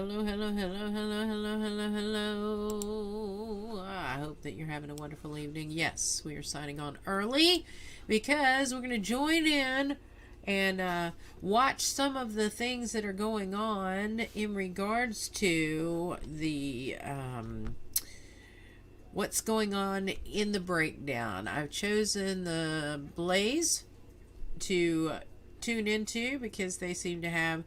Hello, hello, hello, hello, hello, hello, hello. I hope that you're having a wonderful evening. Yes, we are signing on early because we're going to join in and watch some of the things that are going on in regards to the what's going on in the breakdown. I've chosen the Blaze to tune into because they seem to have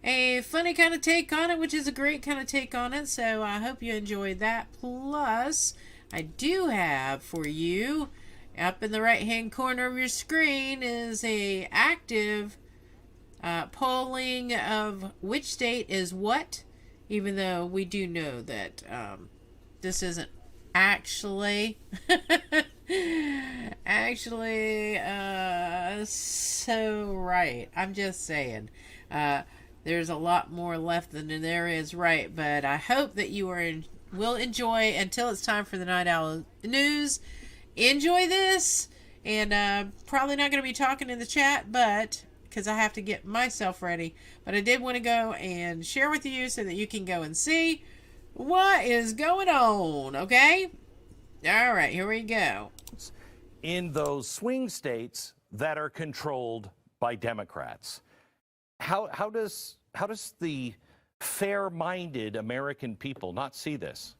a funny kind of take on it, which is a great kind of take on it. So I hope you enjoyed that. Plus, I do have for you up in the right hand corner of your screen is a active polling of which state is what, even though we do know that this isn't actually so right. I'm just saying. There's a lot more left than there is right, but I hope that you will enjoy until it's time for the Night Owl News. Enjoy this, and probably not going to be talking in the chat, but because I have to get myself ready. But I did want to go and share with you so that you can go and see what is going on, okay? All right, here we go. In those swing states that are controlled by Democrats. How does the fair-minded American people not see this?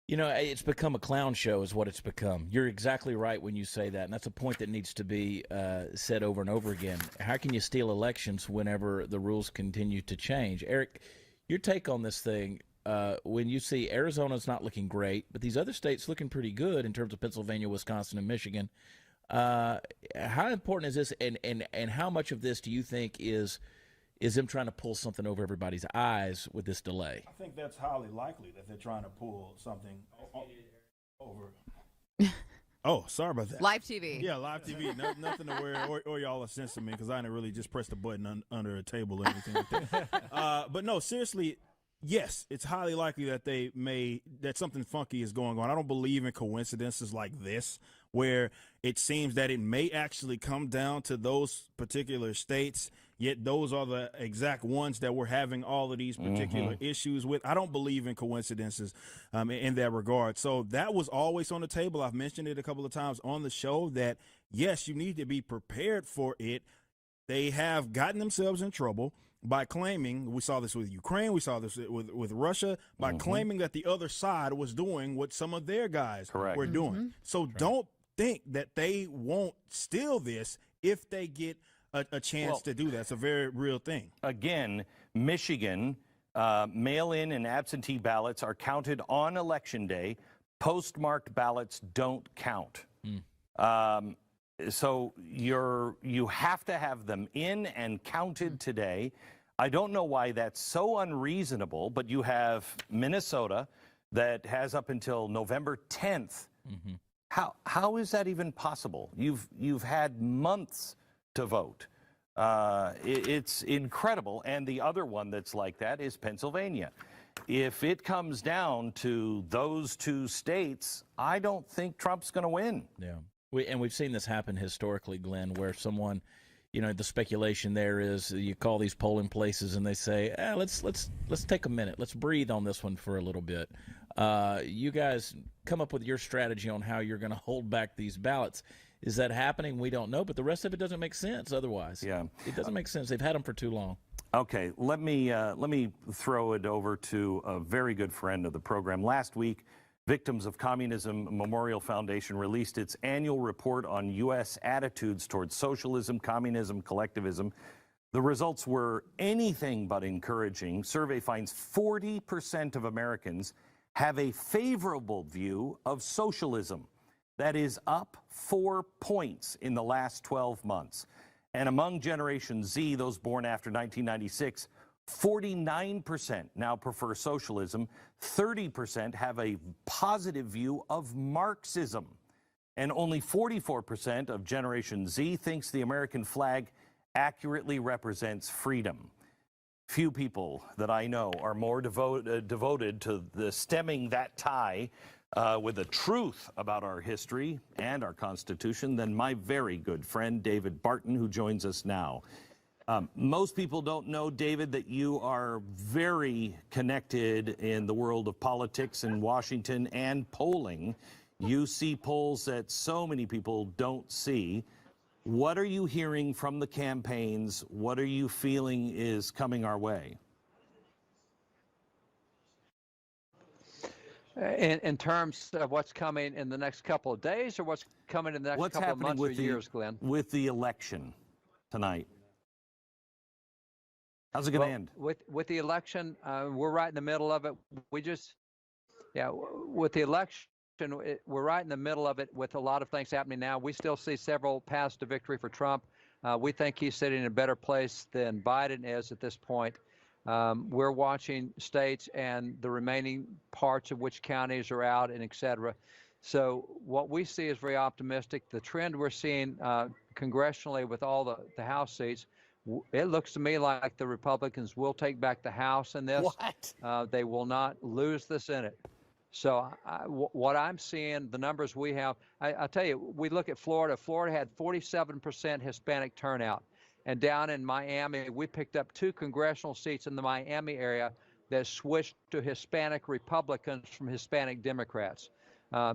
You know, it's become a clown show is what it's become. You're exactly right when you say that, and that's a point that needs to be said over and over again. How can you steal elections whenever the rules continue to change? Eric, your take on this thing, when you see Arizona's not looking great, but these other states looking pretty good in terms of Pennsylvania, Wisconsin, and Michigan, how important is this, and how much of this do you think is them trying to pull something over everybody's eyes with this delay? I think that's highly likely that they're trying to pull something over. Oh, sorry about that. Live TV. Yeah, live TV. Nothing to worry, or y'all are censoring me because I didn't really just press the button under a table or anything like that. But no, seriously, yes, it's highly likely that that something funky is going on. I don't believe in coincidences like this, where it seems that it may actually come down to those particular states, yet those are the exact ones that we're having all of these particular issues with. I don't believe in coincidences in that regard. So that was always on the table. I've mentioned it a couple of times on the show that, yes, you need to be prepared for it. They have gotten themselves in trouble by claiming, we saw this with Ukraine, we saw this with Russia, by claiming that the other side was doing what some of their guys were doing. So don't think that they won't steal this if they get a chance to do that. It's a very real thing. Again, Michigan, mail-in and absentee ballots are counted on Election Day. Postmarked ballots don't count. So you have to have them in and counted today. I don't know why that's so unreasonable, but you have Minnesota that has up until November 10th. How is that even possible? You've had months to vote. It's incredible. And the other one that's like that is Pennsylvania. If it comes down to those two states, I don't think Trump's going to win. Yeah. We've seen this happen historically, Glenn, where someone, you know, the speculation there is you call these polling places and they say, let's take a minute. Let's breathe on this one for a little bit. You guys come up with your strategy on how you're going to hold back these ballots. Is that happening? We don't know, but the rest of it doesn't make sense otherwise. Yeah. It doesn't make sense. They've had them for too long. Okay, let me throw it over to a very good friend of the program. Last week, Victims of Communism Memorial Foundation released its annual report on U.S. attitudes towards socialism, communism, collectivism. The results were anything but encouraging. Survey finds 40% of Americans have a favorable view of socialism. That is up 4 points in the last 12 months. And among Generation Z, those born after 1996, 49% now prefer socialism. 30% have a positive view of Marxism. And only 44% of Generation Z thinks the American flag accurately represents freedom. Few people that I know are more devoted to the stemming that tie with the truth about our history and our Constitution than my very good friend David Barton, who joins us now. Most people don't know, David, that you are very connected in the world of politics in Washington and polling. You see polls that so many people don't see. What are you hearing from the campaigns? What are you feeling is coming our way? In terms of what's coming in the next couple of days, or what's coming in the next couple of months or years, Glenn? With the election tonight? How's it going to end? With the election, we're right in the middle of it. With the election, we're right in the middle of it with a lot of things happening now. We still see several paths to victory for Trump. We think he's sitting in a better place than Biden is at this point. We're watching states and the remaining parts of which counties are out and et cetera. So what we see is very optimistic. The trend we're seeing congressionally with all the House seats, it looks to me like the Republicans will take back the House in this. What? They will not lose the Senate. So what I'm seeing, the numbers we have, I'll tell you, we look at Florida. Florida had 47% Hispanic turnout. And down in Miami, we picked up 2 congressional seats in the Miami area that switched to Hispanic Republicans from Hispanic Democrats.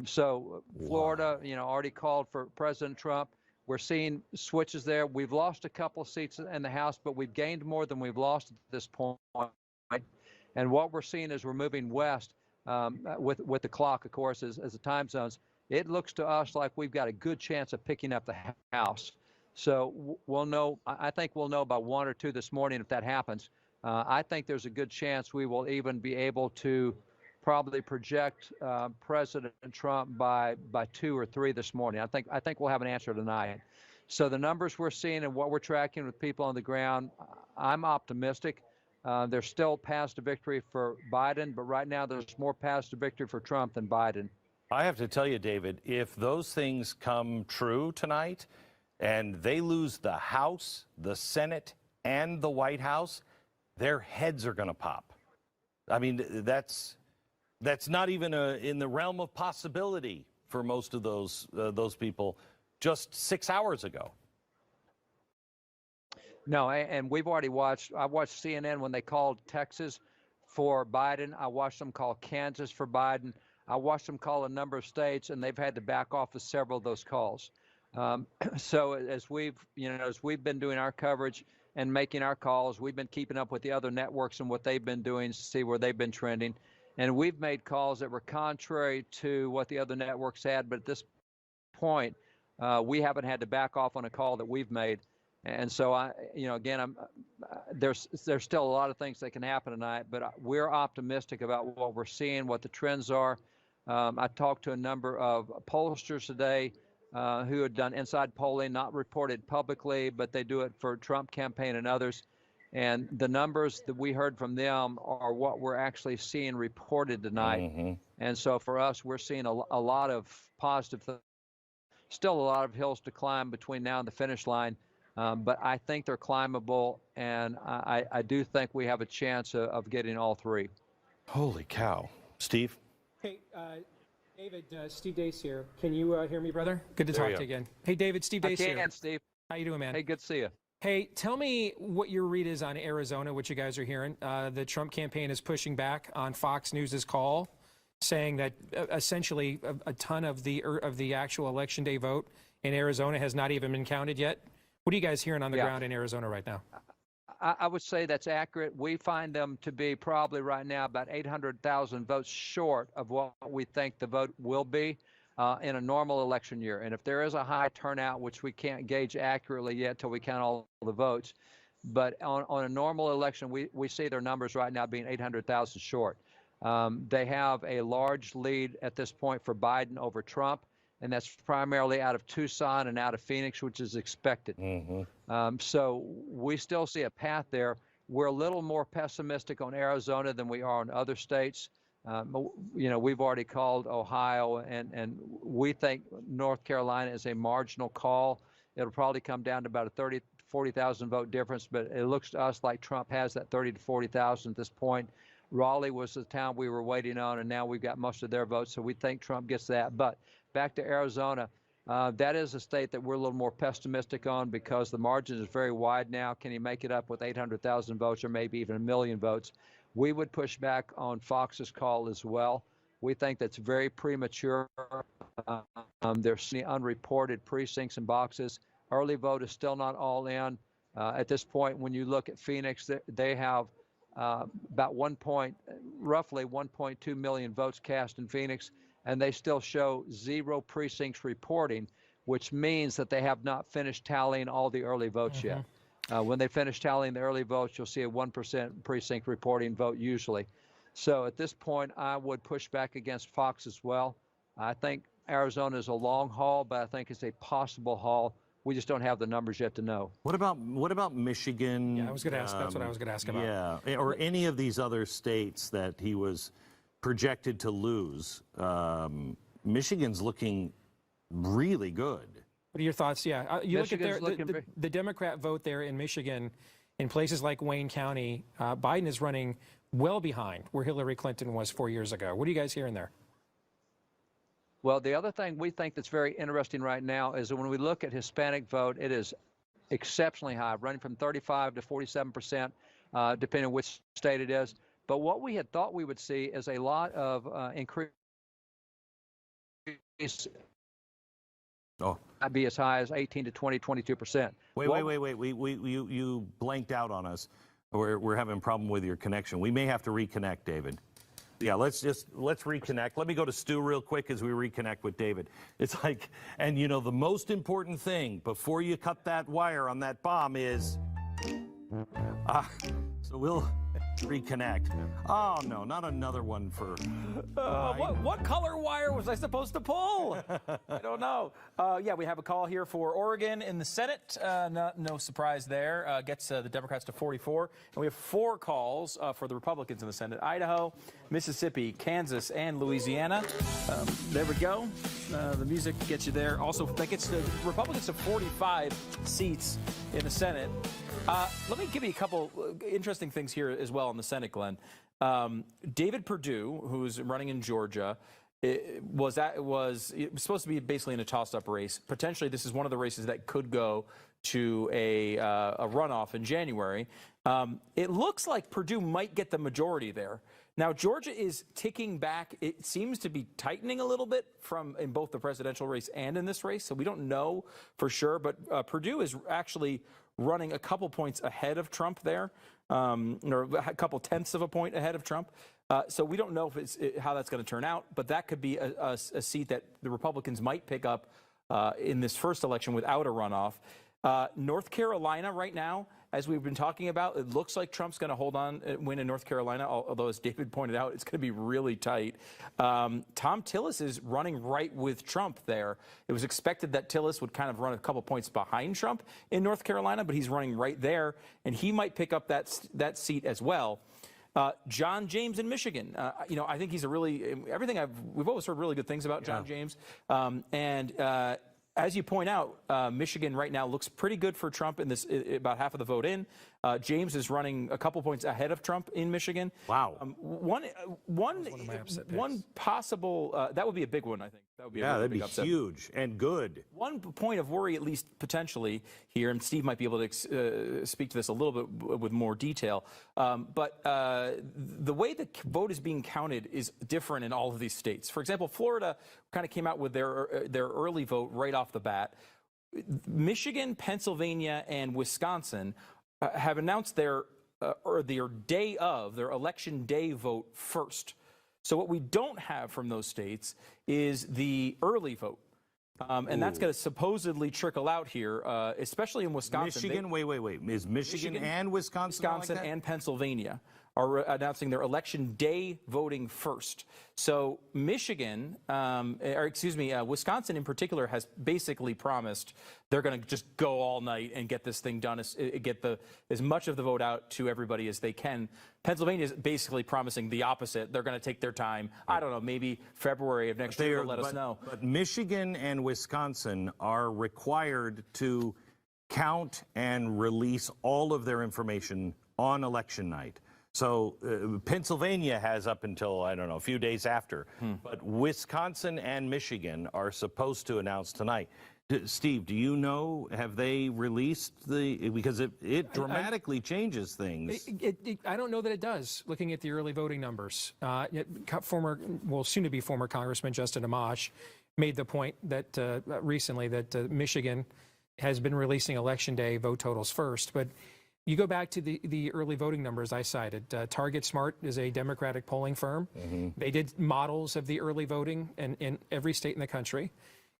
So Florida, already called for President Trump. We're seeing switches there. We've lost a couple seats in the House, but we've gained more than we've lost at this point. And what we're seeing is we're moving west with the clock, of course, as the time zones. It looks to us like we've got a good chance of picking up the House. So we'll know. I think we'll know by 1 or 2 this morning if that happens. I think there's a good chance we will even be able to probably project President Trump by 2 or 3 this morning. I think we'll have an answer tonight. So the numbers we're seeing and what we're tracking with people on the ground, I'm optimistic. There's still paths to victory for Biden, but right now there's more paths to victory for Trump than Biden. I have to tell you, David, if those things come true tonight and they lose the House, the Senate, and the White House, their heads are going to pop. I mean, that's not even in the realm of possibility for most of those people just 6 hours ago. No, and we've already I watched CNN when they called Texas for Biden. I watched them call Kansas for Biden. I watched them call a number of states, and they've had to back off of several of those calls. So as we've been doing our coverage and making our calls, we've been keeping up with the other networks and what they've been doing to see where they've been trending. And we've made calls that were contrary to what the other networks had. But at this point, we haven't had to back off on a call that we've made. And so there's still a lot of things that can happen tonight, but we're optimistic about what we're seeing, what the trends are. I talked to a number of pollsters today who had done inside polling, not reported publicly, but they do it for Trump campaign and others. And the numbers that we heard from them are what we're actually seeing reported tonight. Mm-hmm. And so for us, we're seeing a lot of positive things. Still a lot of hills to climb between now and the finish line. But I think they're climbable, and I do think we have a chance of getting all 3. Holy cow. Steve? Hey, David, Steve Deace here. Can you hear me, brother? Good to talk to you again. Hey, David, Steve Deace here. I can, Steve. How you doing, man? Hey, good to see you. Hey, tell me what your read is on Arizona, what you guys are hearing. The Trump campaign is pushing back on Fox News' call, saying that essentially a ton of the actual election day vote in Arizona has not even been counted yet. What are you guys hearing on the ground in Arizona right now? I would say that's accurate. We find them to be probably right now about 800,000 votes short of what we think the vote will be in a normal election year. And if there is a high turnout, which we can't gauge accurately yet till we count all the votes, but on a normal election, we see their numbers right now being 800,000 short. They have a large lead at this point for Biden over Trump. And that's primarily out of Tucson and out of Phoenix, which is expected. Mm-hmm. So we still see a path there. We're a little more pessimistic on Arizona than we are on other states. We've already called Ohio, and we think North Carolina is a marginal call. It'll probably come down to about a 40,000 vote difference, but it looks to us like Trump has that 30 to 40,000 at this point. Raleigh was the town we were waiting on, and now we've got most of their votes, so we think Trump gets that. But back to Arizona, That is a state that we're a little more pessimistic on because the margin is very wide now. Can he make it up with 800,000 votes or maybe even 1 million votes? We would push back on Fox's call as well. We think that's very premature. There's unreported precincts and boxes. Early vote is still not all in. At this point, when you look at Phoenix, they have about roughly 1.2 million votes cast in Phoenix, and they still show 0 precincts reporting, which means that they have not finished tallying all the early votes yet. When they finish tallying the early votes, you'll see a 1% precinct reporting vote usually. So at this point, I would push back against Fox as well. I think Arizona is a long haul, but I think it's a possible haul. We just don't have the numbers yet to know. What about Michigan? Yeah, I was going to ask. That's what I was going to ask about. Yeah, or any of these other states that he was projected to lose. Michigan's looking really good. What are your thoughts? Yeah, you Michigan's look at the Democrat vote there in Michigan, in places like Wayne County. Biden is running well behind where Hillary Clinton was 4 years ago. What are you guys hearing there? Well, the other thing we think that's very interesting right now is that when we look at Hispanic vote, it is exceptionally high, running from 35 to 47%, depending on which state it is. But what we had thought we would see is a lot of increase. Oh, I'd be as high as 18 to 20, 22%. wait. You blanked out on us. We're having a problem with your connection. We may have to reconnect, David. Yeah, let's reconnect. Let me go to Stu real quick as we reconnect with David. It's like, and you know, the most important thing before you cut that wire on that bomb is, so we'll reconnect. Oh no, not another one for. What color wire was I supposed to pull? I don't know. Yeah, we have a call here for Oregon in the Senate. No surprise there. Gets the Democrats to 44. And we have 4 calls for the Republicans in the Senate. Idaho, Mississippi, Kansas, and Louisiana. There we go. The music gets you there. Also, that gets the Republicans to 45 seats in the Senate. Let me give you a couple interesting things here as well in the Senate, Glenn. David Perdue, who's running in Georgia, was supposed to be basically in a toss-up race. Potentially, this is one of the races that could go to a runoff in January. It looks like Perdue might get the majority there. Now, Georgia is ticking back. It seems to be tightening a little bit in both the presidential race and in this race, so we don't know for sure. But Perdue is actually running a couple points ahead of Trump there, or a couple tenths of a point ahead of Trump. So we don't know how that's going to turn out, but that could be a seat that the Republicans might pick up in this first election without a runoff. North Carolina right now, as we've been talking about, it looks like Trump's going to win in North Carolina, although, as David pointed out, it's going to be really tight. Tom Tillis is running right with Trump there. It was expected that Tillis would kind of run a couple points behind Trump in North Carolina, but he's running right there, and he might pick up that seat as well. John James in Michigan. I think he's we've always heard really good things about John James. As you point out, Michigan right now looks pretty good for Trump in this, about half of the vote in. James is running a couple points ahead of Trump in Michigan. Wow. One possible, that would be a big one, I think. That would be that'd big be upset. huge and good. One point of worry, at least potentially here, and Steve might be able to speak to this a little bit with more detail, but the way the vote is being counted is different in all of these states. For example, Florida kind of came out with their early vote right off the bat. Michigan, Pennsylvania, and Wisconsin have announced their election day vote first. So what we don't have from those states is the early vote. And that's going to supposedly trickle out here, especially in Wisconsin. Michigan, wait. Is Michigan and Wisconsin like that? And Pennsylvania are announcing their election day voting first. So Wisconsin in particular has basically promised they're going to just go all night and get this thing done, get as much of the vote out to everybody as they can. Pennsylvania is basically promising the opposite. They're going to take their time. I don't know, maybe February of next year will let us know. But Michigan and Wisconsin are required to count and release all of their information on election night. So Pennsylvania has up until, I don't know, a few days after. But Wisconsin and Michigan are supposed to announce tonight. Steve, do you know, have they released because it dramatically changes things. I don't know that it does, looking at the early voting numbers. Soon to be former Congressman Justin Amash made the point that recently that Michigan has been releasing Election Day vote totals first. But you go back to the early voting numbers I cited. Target Smart is a Democratic polling firm. They did models of the early voting in every state in the country.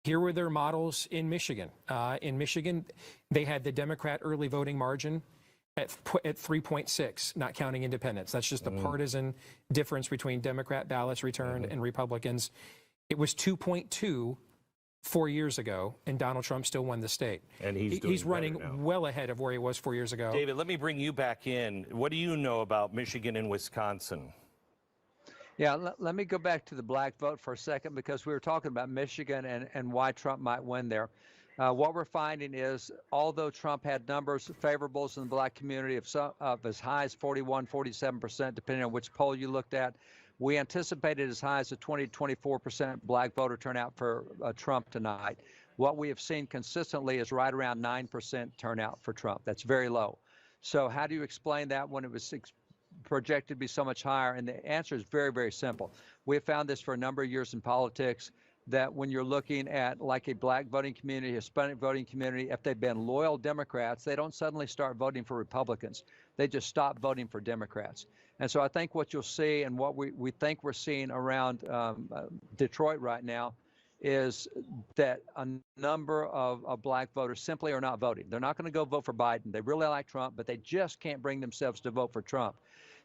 Here were their models in Michigan. In Michigan, they had the Democrat early voting margin at 3.6, not counting independents. That's just the partisan difference between Democrat ballots returned and Republicans. It was 2.2 4 years ago, and Donald Trump still won the state. And he's running well ahead of where he was 4 years ago. David, let me bring you back in. What do you know about Michigan and Wisconsin? Yeah, let me go back to the black vote for a second, because we were talking about Michigan and why Trump might win there. What we're finding is, although Trump had numbers favorables in the black community of as high as 41, 47%, depending on which poll you looked at, we anticipated as high as a 20 to 24% black voter turnout for Trump tonight. What we have seen consistently is right around 9% turnout for Trump. That's very low. So how do you explain that when it was projected to be so much higher? And the answer is very, very simple. We have found this for a number of years in politics, that when you're looking at like a black voting community, Hispanic voting community, if they've been loyal Democrats, they don't suddenly start voting for Republicans. They just stop voting for Democrats. And so I think what you'll see, and what we think we're seeing around Detroit right now, is that a number of black voters simply are not voting. They're not going to go vote for Biden. They really like Trump, but they just can't bring themselves to vote for Trump.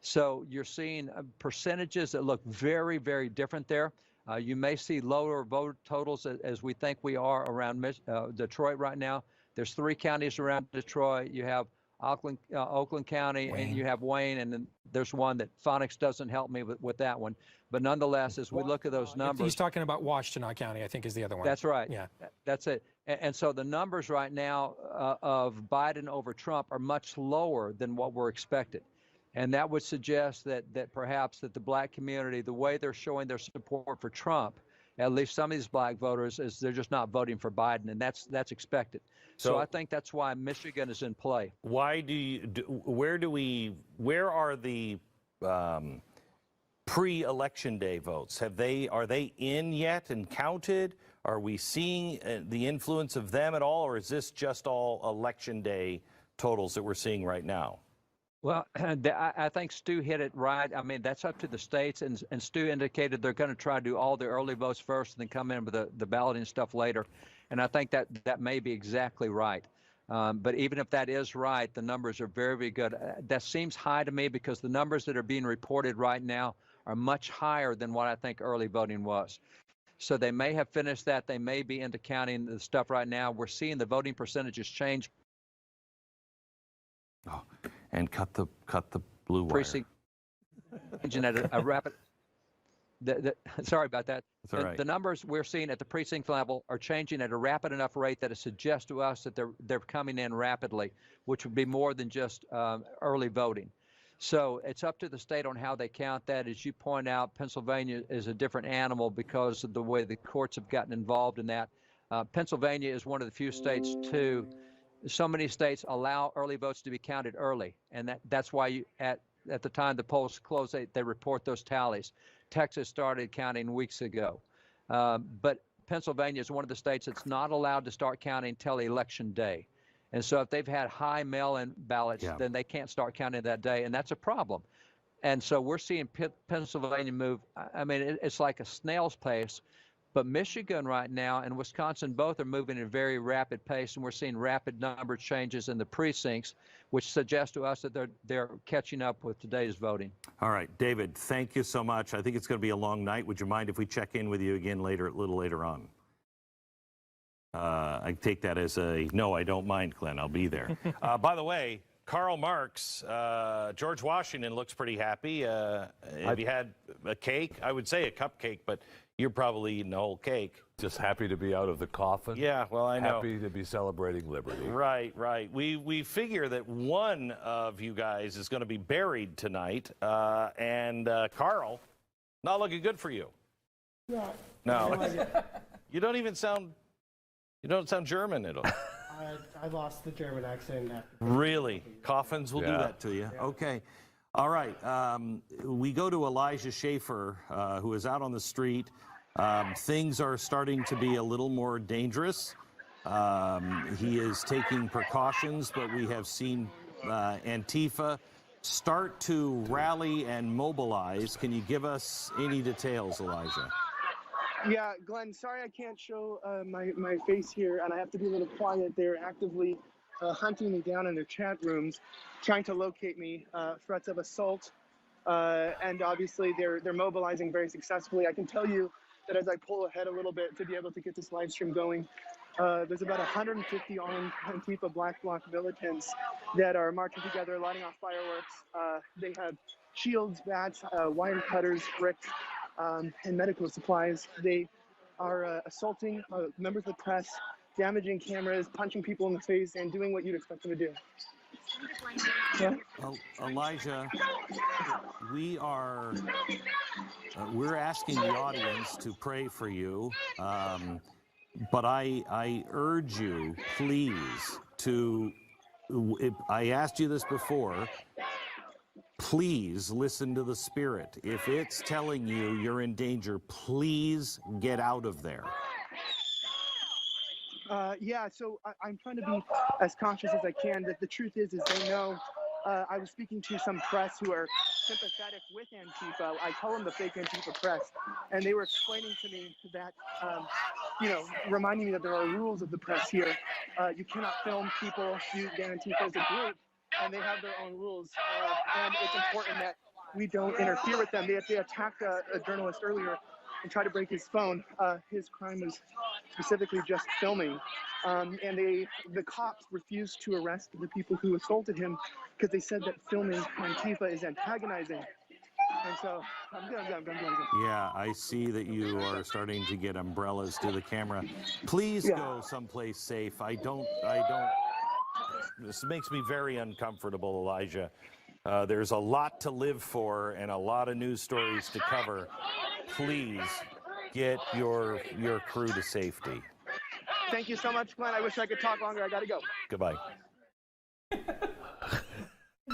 So you're seeing percentages that look very, very different there. You may see lower vote totals as we think we are around Detroit right now. There's 3 counties around Detroit. You have Oakland County, and you have Wayne, and then there's one that phonics doesn't help me with that one. But nonetheless, as we look at those numbers. He's talking about Washtenaw County, I think, is the other one. That's right. Yeah. That's it. And so the numbers right now of Biden over Trump are much lower than what were expected. And that would suggest that perhaps that the black community, the way they're showing their support for Trump, at least some of these black voters, is they're just not voting for Biden, and that's expected. So I think that's why Michigan is in play. Why where are the pre-election day votes? Are they in yet and counted? Are we seeing the influence of them at all, or is this just all election day totals that we're seeing right now? Well, I think Stu hit it right. I mean, that's up to the states, and Stu indicated they're going to try to do all the early votes first and then come in with the balloting stuff later. And I think that may be exactly right. But even if that is right, the numbers are very, very good. That seems high to me, because the numbers that are being reported right now are much higher than what I think early voting was. So they may have finished that. They may be into counting the stuff right now. We're seeing the voting percentages change. Oh, and cut the blue wire. Precinct at a rapid. Sorry about that. That's all right. The numbers we're seeing at the precinct level are changing at a rapid enough rate that it suggests to us that they're coming in rapidly, which would be more than just early voting. So it's up to the state on how they count that. As you point out, Pennsylvania is a different animal because of the way the courts have gotten involved in that. Pennsylvania is one of the few states too. So many states allow early votes to be counted early, and that's why at the time the polls close, they report those tallies. Texas started counting weeks ago, but Pennsylvania is one of the states that's not allowed to start counting until Election Day. And so if they've had high mail-in ballots, then they can't start counting that day, and that's a problem. And so we're seeing Pennsylvania move. I mean, it's like a snail's pace. But Michigan right now and Wisconsin both are moving at a very rapid pace, and we're seeing rapid number changes in the precincts, which suggests to us that they're catching up with today's voting. All right, David, thank you so much. I think it's going to be a long night. Would you mind if we check in with you again a little later on? I take that as a no, I don't mind, Glenn. I'll be there. By the way, Karl Marx, George Washington looks pretty happy. Have you had a cake? I would say a cupcake, but you're probably eating the whole cake. Just happy to be out of the coffin. Yeah, well, I know. Happy to be celebrating liberty. Right, right. We figure that one of you guys is going to be buried tonight, and Carl, not looking good for you. No. No. You don't even sound. You don't sound German at all. I lost the German accent after. Really? Coffins will do Yeah. that to you. Okay. All right. We go to Elijah Schaefer, who is out on the street. Things are starting to be a little more dangerous. He is taking precautions, but we have seen Antifa start to rally and mobilize. Can you give us any details, Elijah? Yeah, Glenn, sorry I can't show my face here, and I have to be a little quiet. They're actively hunting me down in their chat rooms, trying to locate me, threats of assault, and obviously they're mobilizing very successfully. I can tell you that as I pull ahead a little bit to be able to get this live stream going, there's about 150 armed Antifa Black Bloc militants that are marching together, lighting off fireworks. They have shields, bats, wire cutters, bricks, and medical supplies. They are assaulting members of the press, damaging cameras, punching people in the face, and doing what you'd expect them to do. Yeah. Elijah, we're asking the audience to pray for you, but I urge you, please, I asked you this before, please listen to the Spirit. If it's telling you you're in danger, please get out of there. Yeah, so I'm trying to be as conscious as I can. That the truth is they know. I was speaking to some press who are sympathetic with Antifa. I call them the fake Antifa press, and they were explaining to me that, reminding me that there are rules of the press here. You cannot film people, that Antifa as a group, and they have their own rules. And it's important that we don't interfere with them. They attacked a journalist earlier and tried to break his phone. His crime was specifically just filming. And the cops refused to arrest the people who assaulted him because they said that filming Antifa is antagonizing. And so I'm good. Yeah, I see that you are starting to get umbrellas to the camera. Please go someplace safe. This makes me very uncomfortable, Elijah. There's a lot to live for and a lot of news stories to cover. Please get your crew to safety. Thank you so much, Glenn. I wish I could talk longer. I got to go. Goodbye.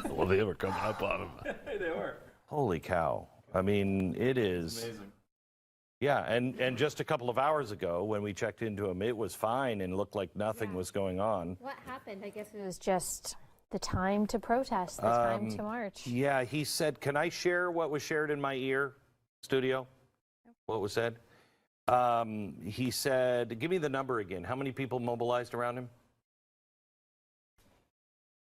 Well, they were coming up on him. They were. Holy cow. I mean, it is. Amazing. Yeah, and just a couple of hours ago when we checked into him, it was fine and looked like nothing was going on. What happened? I guess it was just the time to protest, the time to march. Yeah, he said, can I share what was shared in my ear, studio? What was said? He said, give me the number again. How many people mobilized around him?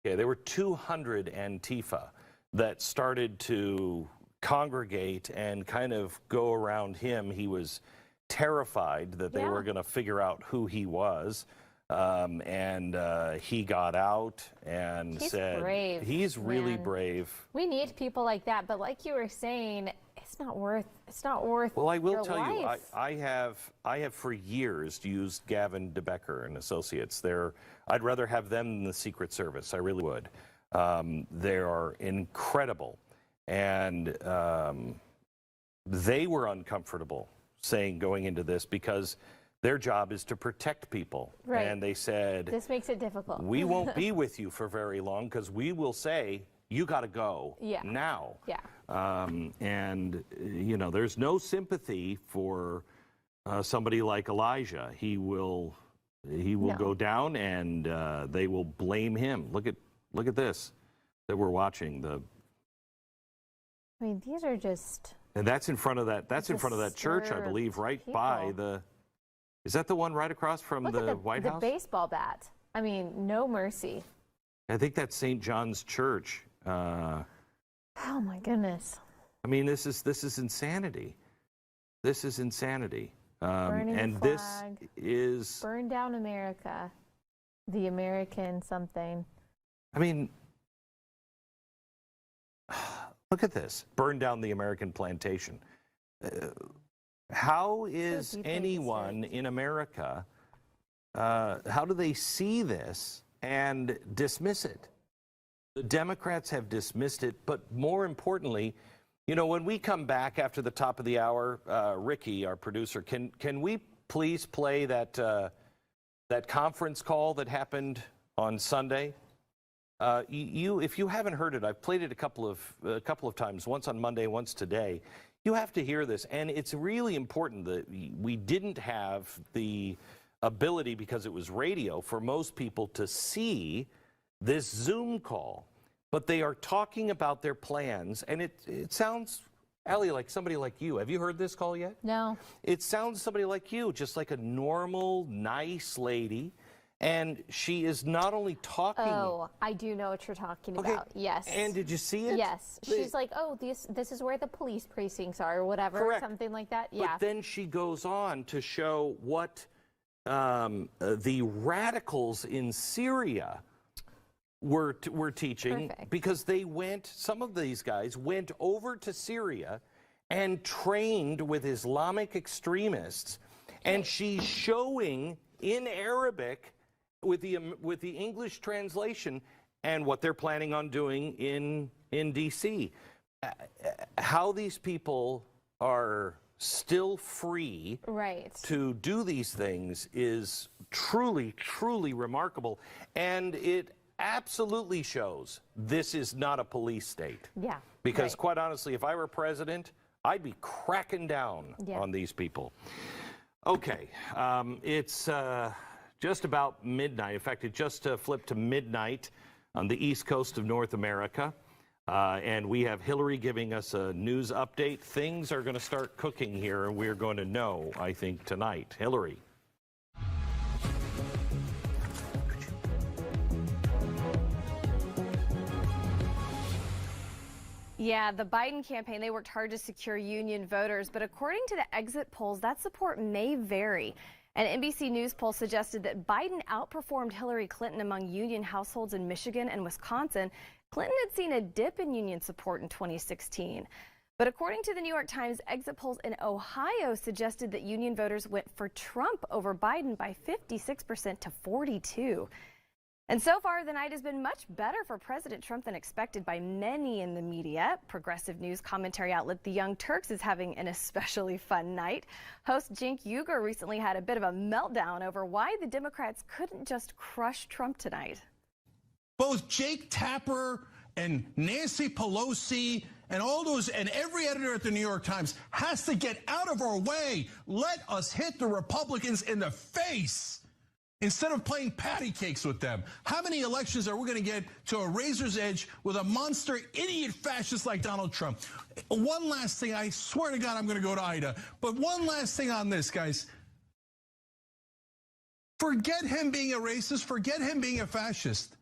Okay, there were 200 Antifa that started to congregate and kind of go around him. He was terrified that they were going to figure out who he was. And he got out and said, brave, he's really man. brave. We need people like that, but like you were saying, it's not worth Well, I will your tell life. you, I have for years used Gavin DeBecker and Associates. I'd rather have them than the Secret Service. I really would. They are incredible. And they were uncomfortable going into this because their job is to protect people. Right. And they said, This makes it difficult. we won't be with you for very long because we will say, you got to go now. Yeah. And, there's no sympathy for somebody like Elijah. He will go down and they will blame him. Look at this that we're watching. I mean, these are just. And that's in front of that. That's in front of that church, I believe, right by the. Is that the one right across from the White House? The baseball bat. I mean, no mercy. I think that's St. John's Church. Oh my goodness. I mean, this is insanity. This is insanity. Burning and the this flag. is Burn down America. The American something. I mean, look at this. Burn down the American plantation. how is deeply anyone in America, how do they see this and dismiss it? The Democrats have dismissed it, but more importantly, you know, when we come back after the top of the hour, Ricky, our producer, can we please play that that conference call that happened on Sunday? If you haven't heard it, I've played it a couple of times, once on Monday, once today. You have to hear this, and it's really important that we didn't have the ability, because it was radio, for most people to see this Zoom call. But they are talking about their plans, and it sounds, Allie, like somebody like you. Have you heard this call yet? No. It sounds somebody like you, just like a normal, nice lady. And she is not only talking. Oh, I do know what you're talking about. Yes. And did you see it? Yes. She's like, oh, this is where the police precincts are, or whatever, Correct. something like that. But Yeah. then she goes on to show what the radicals in Syria were teaching. Perfect. Because some of these guys went over to Syria and trained with Islamic extremists. And she's showing in Arabic with the English translation and what they're planning on doing in D.C. How these people are still free Right. to do these things is truly, truly remarkable. And it absolutely shows this is not a police state. Yeah. Because right. quite honestly, if I were president, I'd be cracking down on these people. Okay, it's just about midnight. In fact, it just flipped to midnight on the east coast of North America. And we have Hillary giving us a news update. Things are going to start cooking here, and we're going to know, I think, tonight. Hillary. Yeah, the Biden campaign, they worked hard to secure union voters, but according to the exit polls, that support may vary. An NBC News poll suggested that Biden outperformed Hillary Clinton among union households in Michigan and Wisconsin. Clinton had seen a dip in union support in 2016. But according to the New York Times, exit polls in Ohio suggested that union voters went for Trump over Biden by 56% to 42%. And so far, the night has been much better for President Trump than expected by many in the media. Progressive news commentary outlet The Young Turks is having an especially fun night. Host Cenk Uygur recently had a bit of a meltdown over why the Democrats couldn't just crush Trump tonight. Both Jake Tapper and Nancy Pelosi and all those and every editor at the New York Times has to get out of our way. Let us hit the Republicans in the face instead of playing patty cakes with them. How many elections are we going to get to a razor's edge with a monster idiot fascist like Donald Trump? One last thing. I swear to God, I'm going to go to Ida. But one last thing on this, guys. Forget him being a racist. Forget him being a fascist.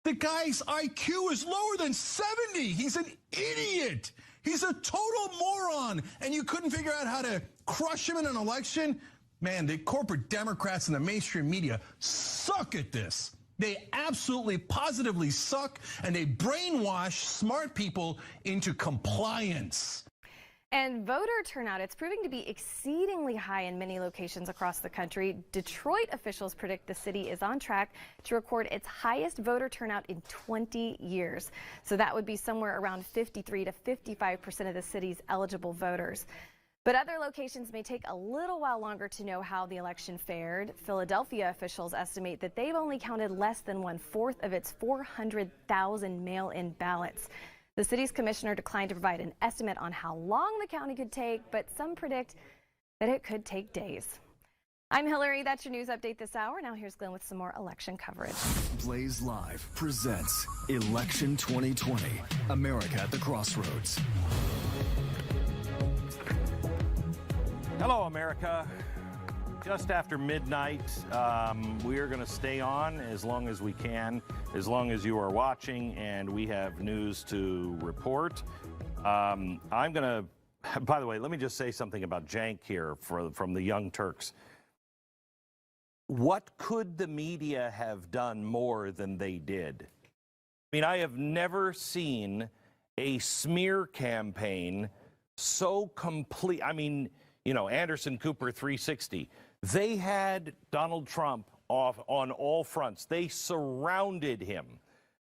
The guy's IQ is lower than 70. He's an idiot. He's a total moron. And you couldn't figure out how to crush him in an election? Man, the corporate Democrats and the mainstream media suck at this. They absolutely, positively suck, and they brainwash smart people into compliance. And voter turnout, it's proving to be exceedingly high in many locations across the country. Detroit officials predict the city is on track to record its highest voter turnout in 20 years. So that would be somewhere around 53 to 55% of the city's eligible voters. But other locations may take a little while longer to know how the election fared. Philadelphia officials estimate that they've only counted less than 1/4 of its 400,000 mail-in ballots. The city's commissioner declined to provide an estimate on how long the counting could take, but some predict that it could take days. I'm Hillary. That's your news update this hour. Now here's Glenn with some more election coverage. Blaze Live presents Election 2020, America at the Crossroads. Hello, America. Just after midnight, we are going to stay on as long as we can, as long as you are watching, and we have news to report. I'm going to, by the way, let me just say something about Cenk here from the Young Turks. What could the media have done more than they did? I mean, I have never seen a smear campaign so complete. I mean, Anderson Cooper 360. They had Donald Trump off on all fronts. They surrounded him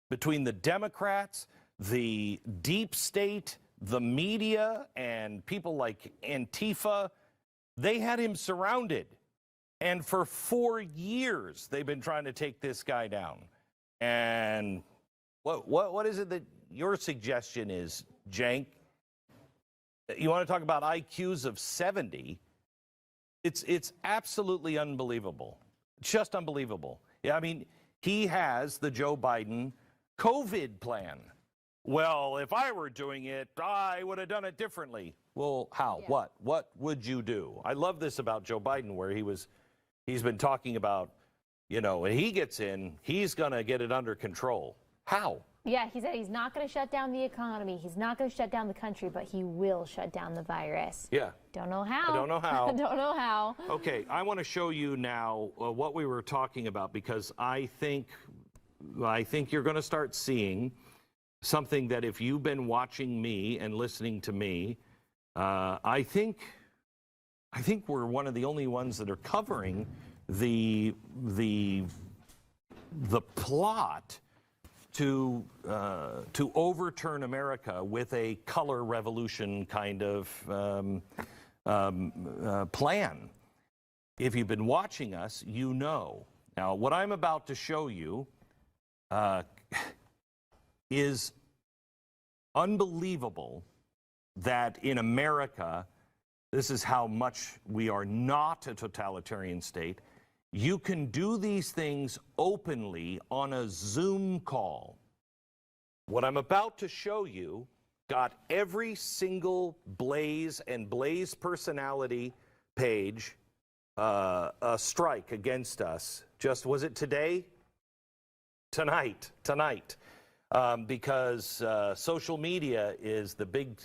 between the Democrats, the deep state, the media, and people like Antifa. They had him surrounded. And for 4 years, they've been trying to take this guy down. And what is it that your suggestion is, Cenk? You want to talk about IQs of 70? It's absolutely unbelievable. Just unbelievable. Yeah, I mean, he has the Joe Biden COVID plan. Well, if I were doing it, I would have done it differently. Well, how? Yeah. What would you do? I love this about Joe Biden, where he's been talking about, when he gets in, he's going to get it under control. How? Yeah, he said he's not going to shut down the economy. He's not going to shut down the country, but he will shut down the virus. Yeah. Don't know how. I don't know how. Don't know how. Okay, I want to show you now what we were talking about, because I think you're going to start seeing something that, if you've been watching me and listening to me, I think we're one of the only ones that are covering the plot to overturn America with a color revolution kind of plan. If you've been watching us, you know. Now, what I'm about to show you is unbelievable, that in America, this is how much we are not a totalitarian state. You can do these things openly on a Zoom call. What I'm about to show you got every single Blaze and Blaze personality page a strike against us. Just, was it today? Tonight. Because social media is the big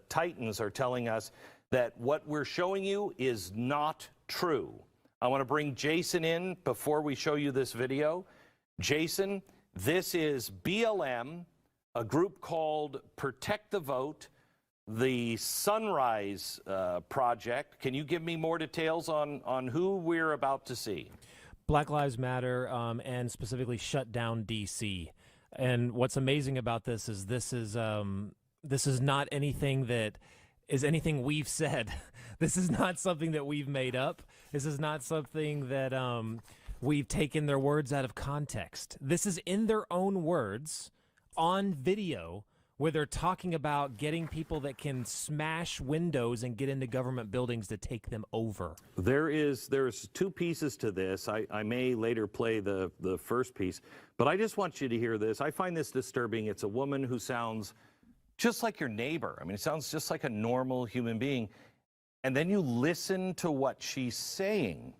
titans are telling us that what we're showing you is not true. I want to bring Jason in before we show you this video. Jason, this is BLM, a group called Protect the Vote, the Sunrise Project. Can you give me more details on who we're about to see? Black Lives Matter, and specifically shut down D.C. And what's amazing about this is this is not anything that is anything we've said. This is not something that we've made up. This is not something that we've taken their words out of context. This is in their own words on video, where they're talking about getting people that can smash windows and get into government buildings to take them over. There's two pieces to this. I may later play the first piece, but I just want you to hear this. I find this disturbing. It's a woman who sounds just like your neighbor. I mean, it sounds just like a normal human being. And then you listen to what she's saying.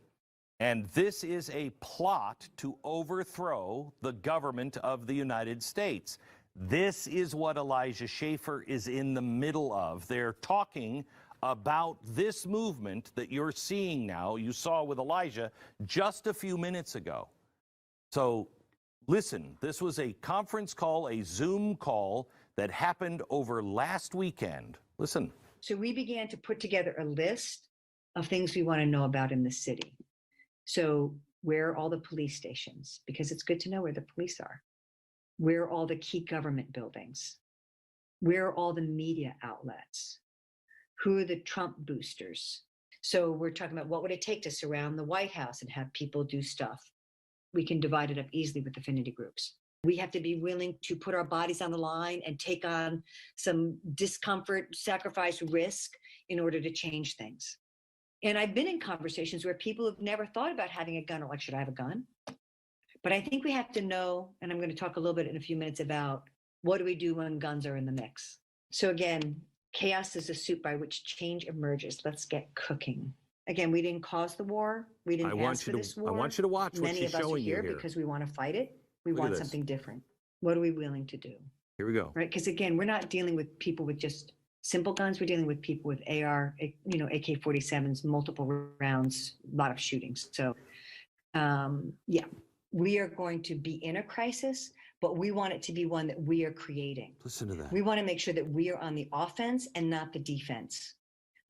And this is a plot to overthrow the government of the United States. This is what Elijah Schaffer is in the middle of. They're talking about this movement that you're seeing now, you saw with Elijah just a few minutes ago. So listen, this was a conference call, a Zoom call that happened over last weekend. Listen. So we began to put together a list of things we want to know about in the city. So where are all the police stations? Because it's good to know where the police are. Where are all the key government buildings? Where are all the media outlets? Who are the Trump boosters? So we're talking about what would it take to surround the White House and have people do stuff. We can divide it up easily with affinity groups. We have to be willing to put our bodies on the line and take on some discomfort, sacrifice, risk in order to change things. And I've been in conversations where people have never thought about having a gun or like, should I have a gun? But I think we have to know, and I'm going to talk a little bit in a few minutes about what do we do when guns are in the mix. So again, chaos is a soup by which change emerges. Let's get cooking. Again, we didn't cause the war. We didn't ask for this war. I want you to watch what Many she's of us are showing you here here. because we want to fight it. We Look at want this. something different. What are we willing to do? Here we go. Right? Because again, we're not dealing with people with just simple guns. We're dealing with people with AR, AK-47s, multiple rounds, a lot of shootings. So, yeah, we are going to be in a crisis, but we want it to be one that we are creating. Listen to that. We want to make sure that we are on the offense and not the defense.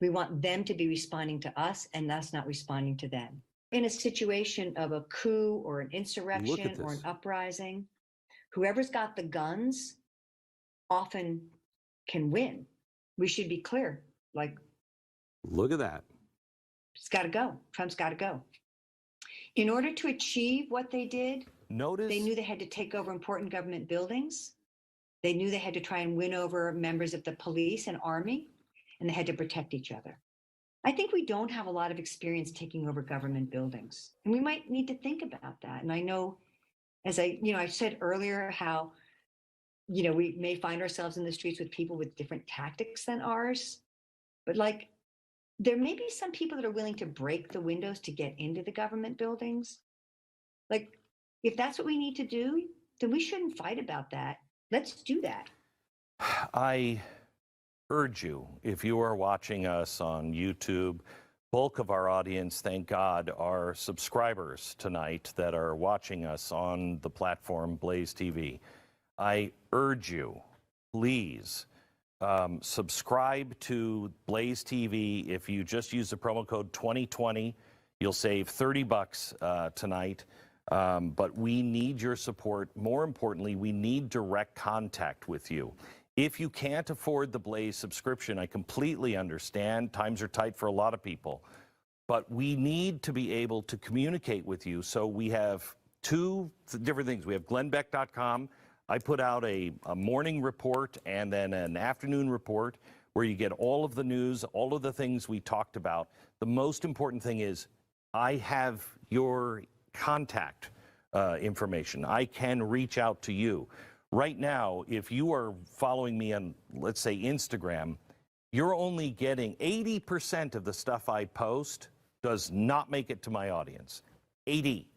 We want them to be responding to us and us not responding to them. In a situation of a coup or an insurrection or an uprising, whoever's got the guns often can win. We should be clear, like, Look at that. it's got to go. Trump's got to go. In order to achieve what they did, they knew they had to take over important government buildings. They knew they had to try and win over members of the police and army, and they had to protect each other. I think we don't have a lot of experience taking over government buildings, and we might need to think about that. And I know, as I said earlier, how, we may find ourselves in the streets with people with different tactics than ours, but like, there may be some people that are willing to break the windows to get into the government buildings. Like, if that's what we need to do, then we shouldn't fight about that. Let's do that. I urge you, if you are watching us on YouTube, bulk of our audience, thank God, are subscribers tonight that are watching us on the platform Blaze TV. I urge you, please, subscribe to Blaze TV. If you just use the promo code 2020, you'll save $30 tonight. But we need your support. More importantly, we need direct contact with you. If you can't afford the Blaze subscription, I completely understand. Times are tight for a lot of people. But we need to be able to communicate with you. So we have two different things. We have glennbeck.com. I put out a morning report and then an afternoon report where you get all of the news, all of the things we talked about. The most important thing is I have your contact information. I can reach out to you. Right now, if you are following me on, let's say, Instagram, you're only getting 80% of the stuff I post does not make it to my audience. 80.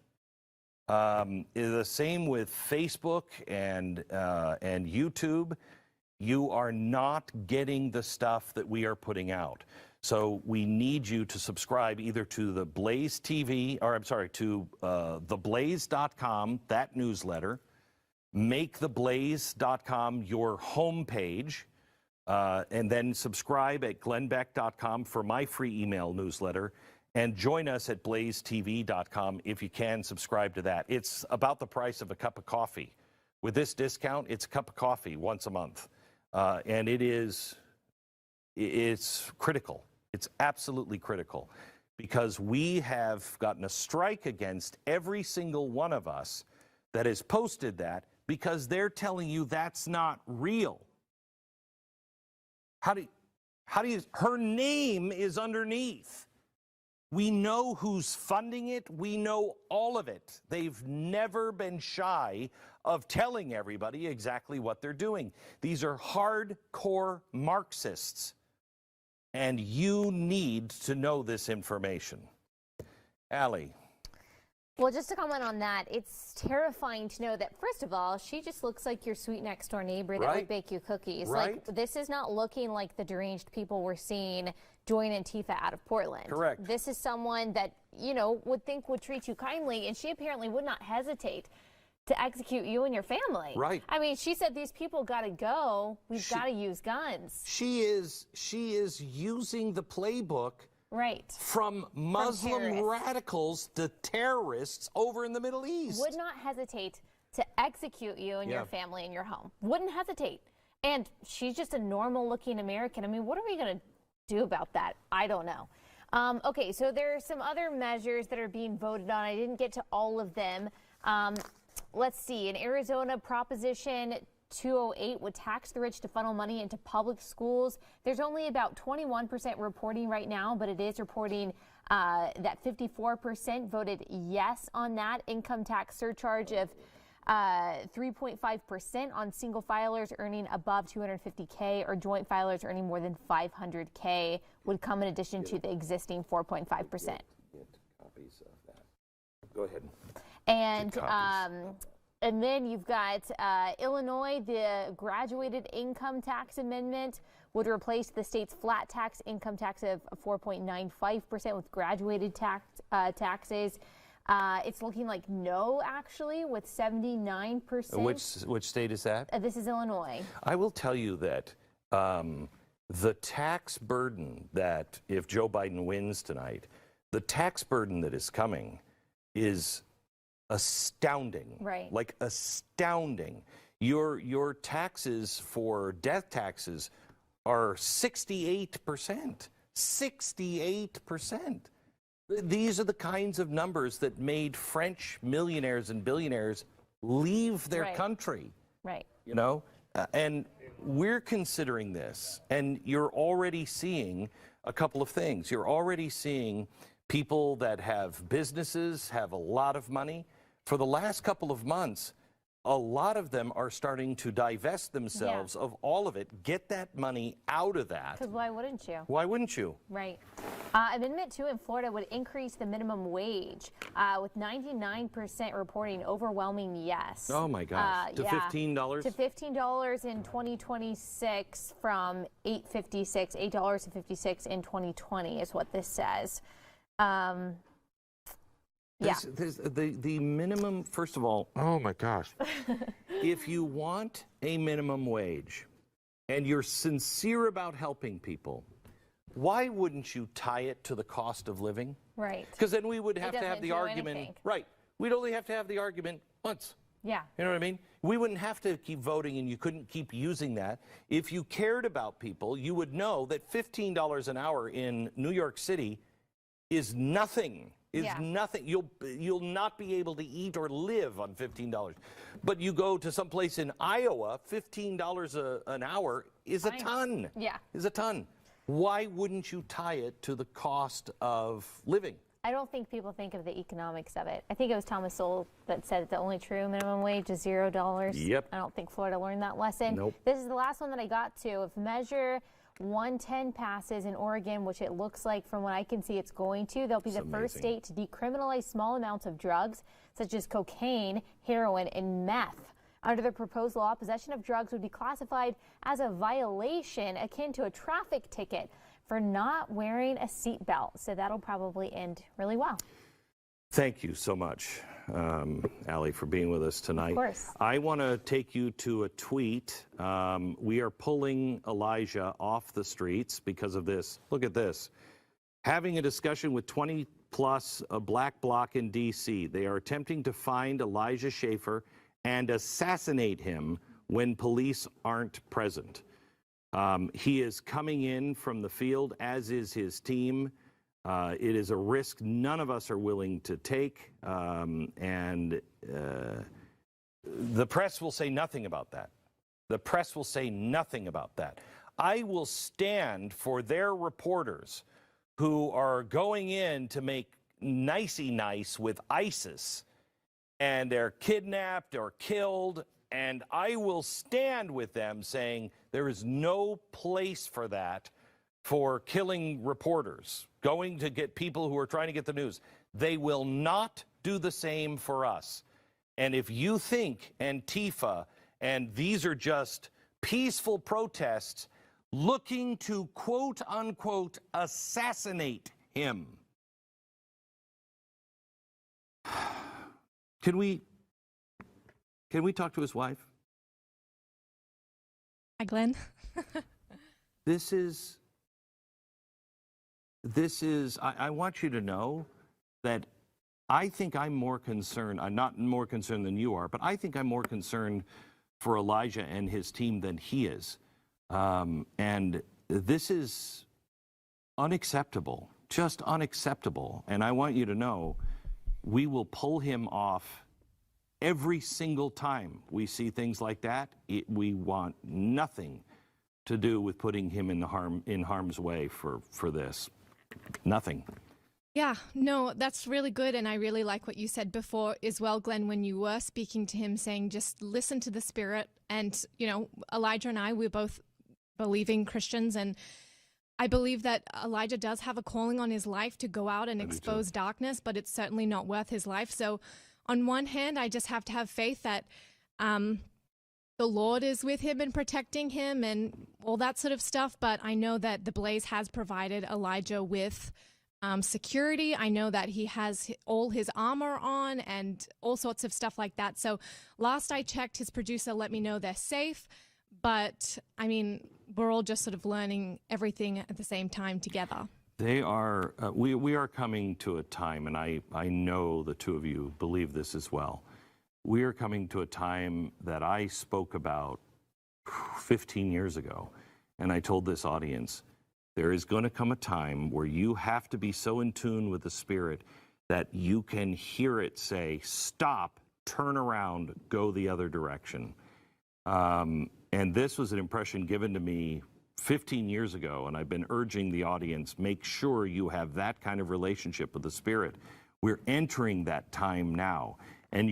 The same with Facebook and YouTube. You are not getting the stuff that we are putting out. So we need you to subscribe either to the Blaze TV, or I'm sorry, to theblaze.com, that newsletter. Make theblaze.com your homepage, and then subscribe at glennbeck.com for my free email newsletter. And join us at blazetv.com if you can subscribe to that. It's about the price of a cup of coffee. With this discount, it's a cup of coffee once a month. And it's critical. It's absolutely critical because we have gotten a strike against every single one of us that has posted that because they're telling you that's not real. How do you, her name is underneath. We know who's funding it. We know all of it. They've never been shy of telling everybody exactly what they're doing. These are hardcore Marxists, and you need to know this information. Allie. Well, just to comment on that, it's terrifying to know that, first of all, she just looks like your sweet next door neighbor that would bake you cookies. Right. Like, this is not looking like the deranged people we're seeing join Antifa out of Portland. Correct. This is someone that, would think would treat you kindly, and she apparently would not hesitate to execute you and your family. Right. I mean, she said these people got to go. We've got to use guns. She is using the playbook from Muslim radicals to terrorists over in the Middle East. Would not hesitate to execute you and your family in your home. Wouldn't hesitate. And she's just a normal looking American. I mean, what are we going to do about that? I don't know. Okay, so there are some other measures that are being voted on. I didn't get to all of them. Let's see. In Arizona, Proposition 208 would tax the rich to funnel money into public schools. There's only about 21% reporting right now, but it is reporting that 54% voted yes on that. Income tax surcharge of 3.5% on single filers earning above $250K or joint filers earning more than $500K would come in addition to the existing 4.5%. Get copies of that. Go ahead. And then you've got Illinois. The graduated income tax amendment would replace the state's flat tax income tax of 4.95% with graduated taxes. It's looking like no, actually, with 79%. Which state is that? This is Illinois. I will tell you that the tax burden that, if Joe Biden wins tonight, the tax burden that is coming is astounding. Right. Like astounding. Your taxes for death taxes are 68%. 68%. These are the kinds of numbers that made French millionaires and billionaires leave their Right. country. Right. You know, and we're considering this, and you're already seeing a couple of things. You're already seeing people that have businesses, have a lot of money. For the last couple of months, a lot of them are starting to divest themselves of all of it, get that money out of that. Because why wouldn't you? Why wouldn't you? Right. Amendment 2 in Florida would increase the minimum wage, with 99% reporting overwhelming yes. Oh my gosh. To $15? To $15 in 2026 from $8.56 in 2020 is what this says. The minimum, first of all, oh my gosh. If you want a minimum wage and you're sincere about helping people, why wouldn't you tie it to the cost of living? Right. Because then we would have to have doesn't the do argument. anything. Right. We'd only have to have the argument once. Yeah. You know what I mean? We wouldn't have to keep voting, and you couldn't keep using that. If you cared about people, you would know that $15 an hour in New York City is nothing. Nothing. You'll not be able to eat or live on $15. But you go to someplace in Iowa, $15 an hour is a ton. Yeah. Is a ton. Why wouldn't you tie it to the cost of living? I don't think people think of the economics of it. I think it was Thomas Sowell that said the only true minimum wage is $0. Yep. I don't think Florida learned that lesson. Nope. This is the last one that I got to. If Measure 110 passes in Oregon, which it looks like from what I can see it's going to, they'll be the first state to decriminalize small amounts of drugs such as cocaine, heroin, and meth. Under the proposed law, possession of drugs would be classified as a violation akin to a traffic ticket for not wearing a seatbelt. So that'll probably end really well. Thank you so much, Allie, for being with us tonight. Of course. I want to take you to a tweet. We are pulling Elijah off the streets because of this. Look at this. Having a discussion with 20 plus a black bloc in D.C. They are attempting to find Elijah Schaffer and assassinate him when police aren't present. He is coming in from the field, as is his team. It is a risk none of us are willing to take, and the press will say nothing about that. The press will say nothing about that. I will stand for their reporters who are going in to make nicey nice with ISIS, and they're kidnapped or killed, and I will stand with them saying there is no place for that, for killing reporters, going to get people who are trying to get the news. They will not do the same for us. And if you think Antifa and these are just peaceful protests looking to quote unquote assassinate him, can we talk to his wife? Hi, Glenn. I want you to know that I think I'm more concerned, I'm not more concerned than you are, but I think I'm more concerned for Elijah and his team than he is. And this is unacceptable, just unacceptable. And I want you to know we will pull him off every single time we see things like that. We want nothing to do with putting him in harm's way for this. Nothing. Yeah, no, that's really good. And I really like what you said before as well, Glenn, when you were speaking to him, saying just listen to the Spirit. And, you know, Elijah and I, we're both believing Christians. And I believe that Elijah does have a calling on his life to go out and expose darkness, but it's certainly not worth his life. So on one hand, I just have to have faith that the Lord is with him and protecting him and all that sort of stuff. But I know that the Blaze has provided Elijah with security. I know that he has all his armor on and all sorts of stuff like that. So last I checked, his producer let me know they're safe. But I mean, we're all just sort of learning everything at the same time together. They are, we are coming to a time, and I know the two of you believe this as well. We are coming to a time that I spoke about 15 years ago, and I told this audience, there is going to come a time where you have to be so in tune with the Spirit that you can hear it say, stop, turn around, go the other direction. And this was an impression given to me 15 years ago, and I've been urging the audience, make sure you have that kind of relationship with the Spirit. We're entering that time now, and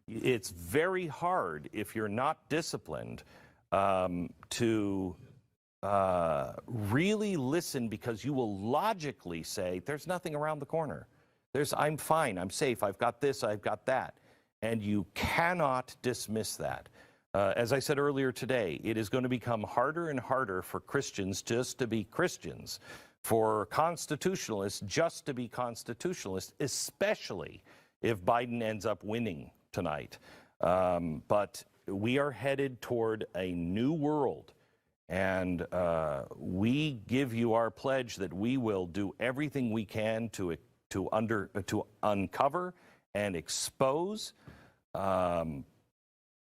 it's very hard if you're not disciplined to really listen, because you will logically say, there's nothing around the corner. I'm fine, I'm safe, I've got this, I've got that. And you cannot dismiss that. As I said earlier today, it is going to become harder and harder for Christians just to be Christians, for constitutionalists just to be constitutionalists, especially if Biden ends up winning tonight. But we are headed toward a new world, and we give you our pledge that we will do everything we can to uncover and expose.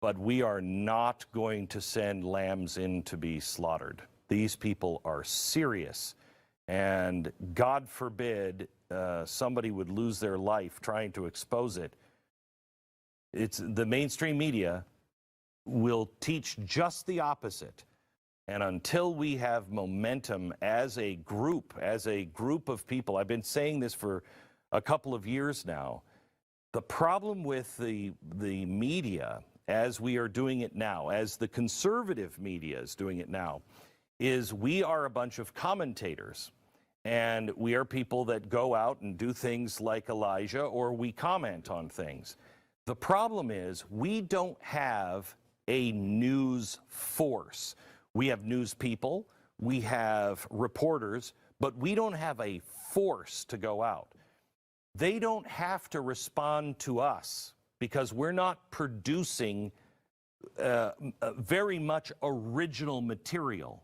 But we are not going to send lambs in to be slaughtered. These people are serious, and God forbid somebody would lose their life trying to expose it. The mainstream media will teach just the opposite. And until we have momentum as a group of people, I've been saying this for a couple of years now, the problem with the media, as we are doing it now, as the conservative media is doing it now, is we are a bunch of commentators. And we are people that go out and do things like Elijah, or we comment on things. The problem is we don't have a news force. We have news people, we have reporters, but we don't have a force to go out. They don't have to respond to us because we're not producing very much original material.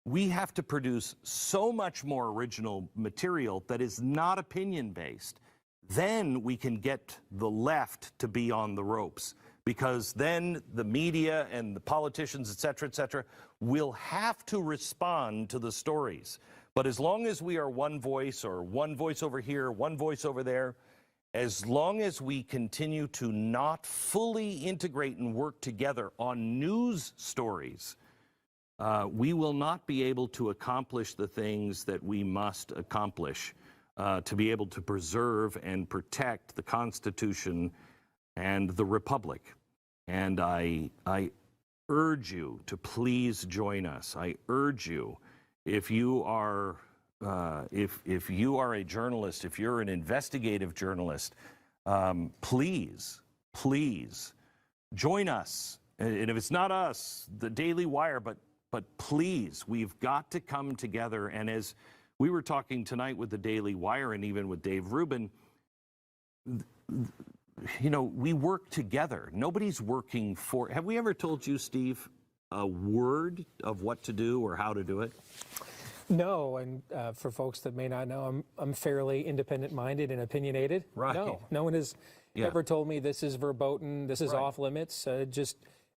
We have to produce so much more original material that is not opinion-based. Then we can get the left to be on the ropes, because then the media and the politicians, et cetera, will have to respond to the stories. But as long as we are one voice, or one voice over here, one voice over there, as long as we continue to not fully integrate and work together on news stories, we will not be able to accomplish the things that we must accomplish to be able to preserve and protect the Constitution and the Republic. And I urge you to please join us. I urge you, if you are if you are a journalist, if you're an investigative journalist, please join us. And if it's not us, the Daily Wire, but please, we've got to come together. And as we were talking tonight with the Daily Wire and even with Dave Rubin, you know, we work together. Nobody's working for. Have we ever told you, Steve, a word of what to do or how to do it? No, and for folks that may not know, I'm fairly independent-minded and opinionated. Right. No one has ever told me this is verboten, this is off limits. Just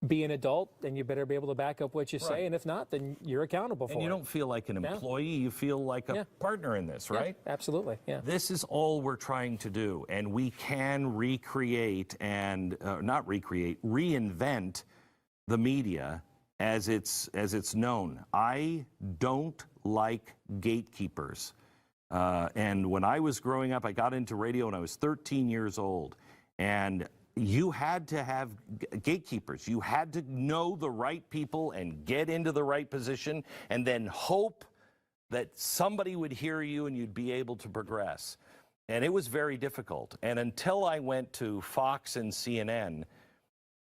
be an adult, and you better be able to back up what you say, and if not, then you're accountable for it. And you don't feel like an employee, you feel like a partner in this, right? Yeah, absolutely, yeah. This is all we're trying to do, and we can recreate and, not recreate, reinvent the media as it's known. I don't like gatekeepers. And when I was growing up, I got into radio when I was 13 years old, and you had to have gatekeepers. You had to know the right people and get into the right position and then hope that somebody would hear you and you'd be able to progress. And it was very difficult. And until I went to Fox and CNN,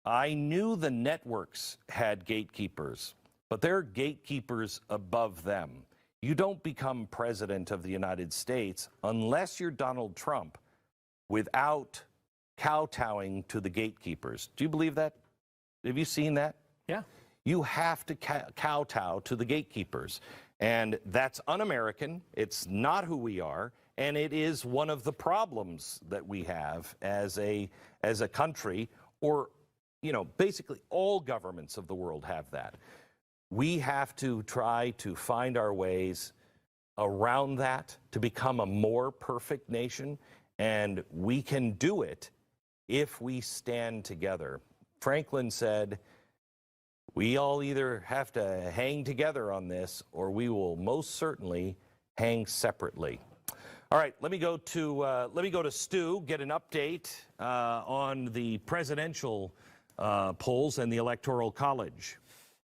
I knew the networks had gatekeepers, but there are gatekeepers above them. You don't become president of the United States unless you're Donald Trump without kowtowing to the gatekeepers. Do you believe that? Have you seen that? Yeah. you have to kowtow to the gatekeepers. And that's un-American. It's not who we are. And it is one of the problems that we have as a country, or, you know, basically all governments of the world have that. We have to try to find our ways around that to become a more perfect nation. And we can do it if we stand together. Franklin said, we all either have to hang together on this, or we will most certainly hang separately. All right, let me go to Stu, get an update on the presidential polls and the Electoral College.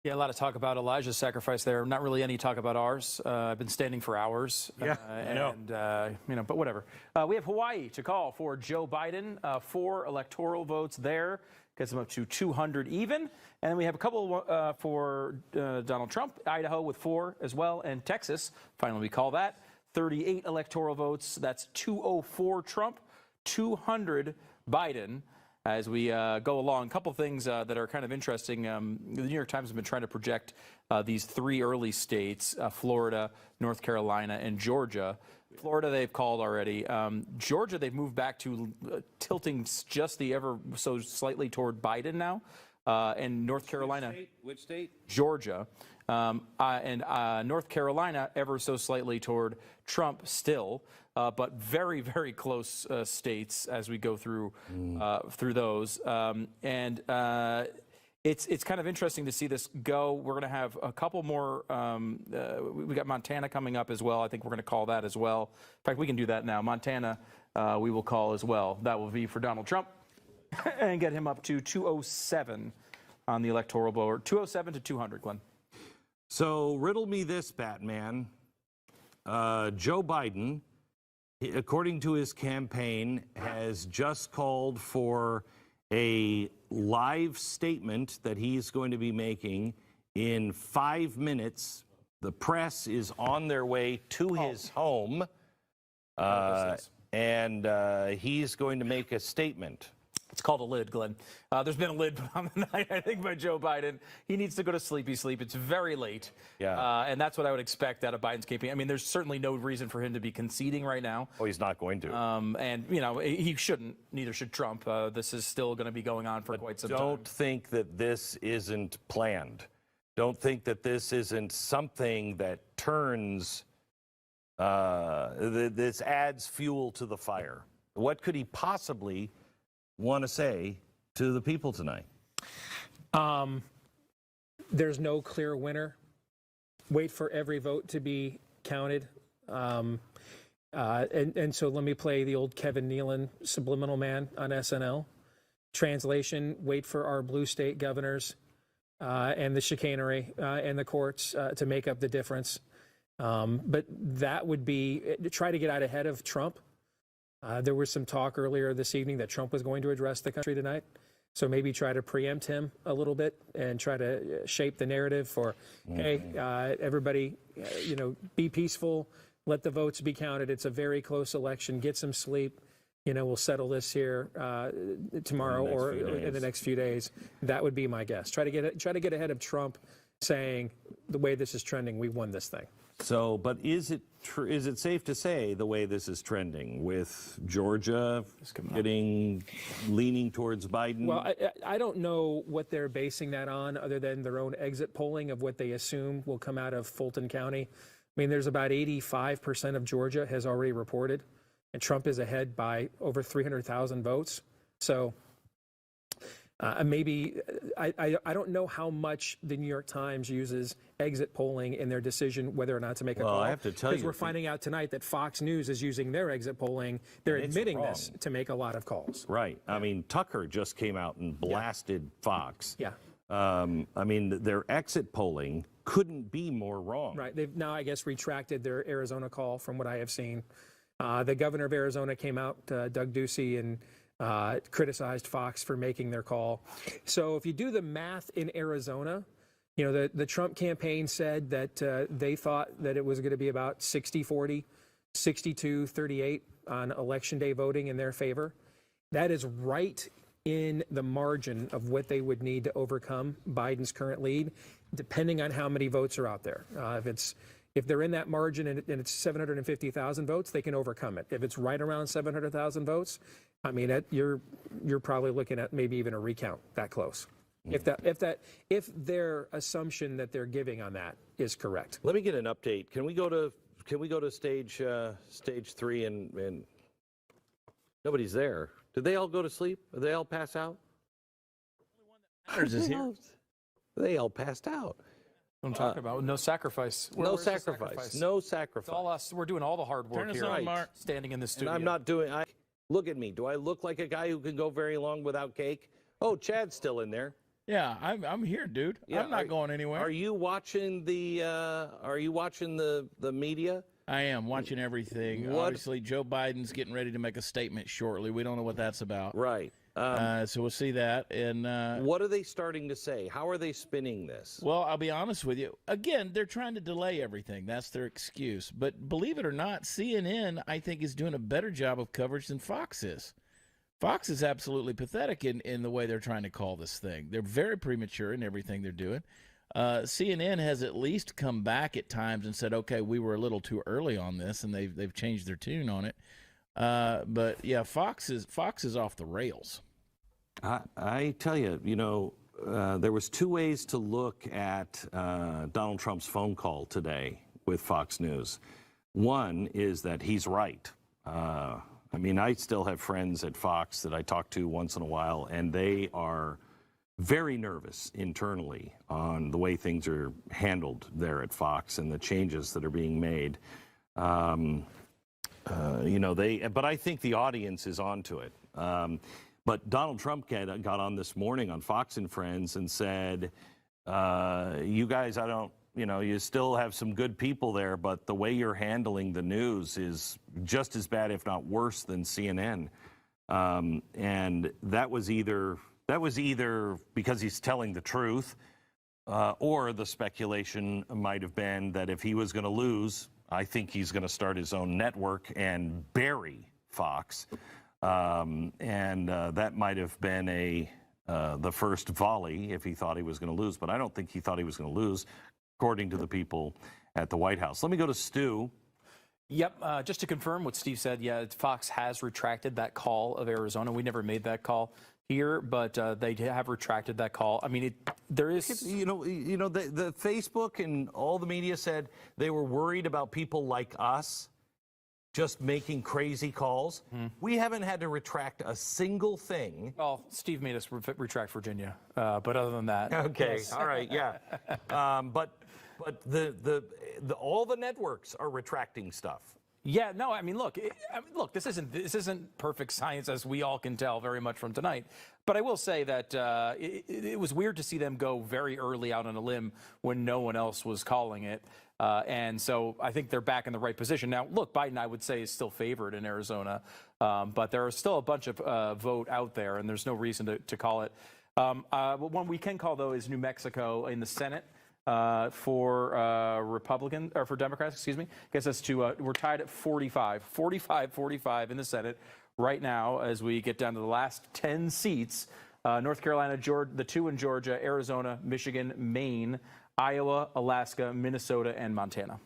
Yeah, a lot of talk about Elijah's sacrifice there. Not really any talk about ours. I've been standing for hours. Yeah, I know. And, you know, but whatever. We have Hawaii to call for Joe Biden. 4 electoral votes there. Gets him up to 200 even. And then we have a couple for Donald Trump. Idaho with 4 as well. And Texas, finally we call that, 38 electoral votes. That's 204 Trump, 200 Biden. As we go along, a couple things that are kind of interesting. The New York Times has been trying to project these 3 early states, Florida, North Carolina, and Georgia. Florida, they've called already. Georgia, they've moved back to tilting just the ever so slightly toward Biden now. And North Carolina. Which state? Georgia. And North Carolina, ever so slightly toward Trump still. But very, very close states as we go through those. It's kind of interesting to see this go. We're going to have a couple more. We got Montana coming up as well. I think we're going to call that as well. In fact, we can do that now. Montana, we will call as well. That will be for Donald Trump and get him up to 207 on the electoral board. 207 to 200, Glenn. So riddle me this, Batman. Joe Biden, according to his campaign, has just called for a live statement that he's going to be making in 5 minutes. The press is on their way to his home, and he's going to make a statement. It's called a lid, Glenn. There's been a lid put on the night, I think, by Joe Biden. He needs to go to sleepy sleep. It's very late. Yeah. And that's what I would expect out of Biden's campaign. I mean, there's certainly no reason for him to be conceding right now. Oh, he's not going to. And, you know, he shouldn't. Neither should Trump. This is still going to be going on for quite some time. Don't think that this isn't planned. Don't think that this isn't something that turns, this adds fuel to the fire. What could he possibly want to say to the people tonight? There's no clear winner. Wait for every vote to be counted. And so let me play the old Kevin Nealon Subliminal Man on SNL. Translation, wait for our blue state governors and the chicanery and the courts to make up the difference. But that would be, try to get out ahead of Trump. There was some talk earlier this evening that Trump was going to address the country tonight. So maybe try to preempt him a little bit and try to shape the narrative for, hey, everybody, you know, be peaceful, let the votes be counted. It's a very close election. Get some sleep. You know, we'll settle this here tomorrow or in the next few days. That would be my guess. Try to get ahead of Trump, saying the way this is trending, we won this thing. So, but is it safe to say the way this is trending with Georgia leaning towards Biden? Well, I don't know what they're basing that on other than their own exit polling of what they assume will come out of Fulton County. I mean, there's about 85% of Georgia has already reported, and Trump is ahead by over 300,000 votes. So maybe I don't know how much the New York Times uses exit polling in their decision whether or not to make a call. I have to tell you, because we're finding out tonight that Fox News is using their exit polling. They're admitting this to make a lot of calls. Right. I mean, Tucker just came out and blasted Fox. Yeah. I mean, their exit polling couldn't be more wrong. Right. They've now, I guess, retracted their Arizona call from what I have seen. The governor of Arizona came out, Doug Ducey, and criticized Fox for making their call. So if you do the math in Arizona, you know, the Trump campaign said that they thought that it was going to be about 60-40, 62-38 on Election Day voting in their favor. That is right in the margin of what they would need to overcome Biden's current lead, depending on how many votes are out there. If they're in that margin and it's 750,000 votes, they can overcome it. If it's right around 700,000 votes, I mean, you're probably looking at maybe even a recount that close. If their assumption that they're giving on that is correct. Let me get an update. Can we go to stage 3 and nobody's there? Did they all go to sleep? Did they all pass out? Matters is here. They all passed out. I'm talking about no sacrifice. No sacrifice. No sacrifice. It's all us. We're doing all the hard work Turn us here. on, Mark. Standing in the studio. And I'm not doing. Look at me. Do I look like a guy who can go very long without cake? Oh, Chad's still in there. Yeah, I'm here, dude. Yeah, I'm not going anywhere. Are you watching the? The media? I am watching everything. What? Obviously, Joe Biden's getting ready to make a statement shortly. We don't know what that's about. Right. So we'll see that. And what are they starting to say? How are they spinning this? Well, I'll be honest with you. Again, they're trying to delay everything. That's their excuse. But believe it or not, CNN, I think, is doing a better job of coverage than Fox is. Fox is absolutely pathetic in the way they're trying to call this thing. They're very premature in everything they're doing. CNN has at least come back at times and said, okay, we were a little too early on this, and they've changed their tune on it. But yeah, Fox is off the rails. I tell you, there was two ways to look at Donald Trump's phone call today with Fox News. One is that he's right. I mean, I still have friends at Fox that I talk to once in a while, and they are very nervous internally on the way things are handled there at Fox and the changes that are being made. But I think the audience is onto it. But Donald Trump got on this morning on Fox and Friends and said, you guys, you still have some good people there, but the way you're handling the news is just as bad, if not worse, than CNN. And that was either because he's telling the truth, or the speculation might have been that if he was going to lose, I think he's going to start his own network and bury Fox. That might have been the first volley if he thought he was going to lose, but I don't think he thought he was going to lose, according to the people at the White House. Let me go to Stu. Yep, just to confirm what Steve said, yeah, Fox has retracted that call of Arizona. We never made that call here, but they have retracted that call. I mean, there is... The Facebook and all the media said they were worried about people like us just making crazy calls. We haven't had to retract a single thing. Well, Steve made us retract Virginia, but other than that... Okay, all right, yeah. But all the networks are retracting stuff. Yeah, no, I mean, look, this isn't perfect science, as we all can tell very much from tonight. But I will say that it was weird to see them go very early out on a limb when no one else was calling it. And so I think they're back in the right position. Now, look, Biden, I would say, is still favored in Arizona. But there are still a bunch of vote out there, and there's no reason to call it. One we can call, though, is New Mexico in the Senate. For Republican or for Democrats, excuse me, gets us to we're tied at 45 in the Senate right now as we get down to the last 10 seats. North Carolina, Georgia, the 2 in Georgia, Arizona, Michigan, Maine, Iowa, Alaska, Minnesota, and Montana.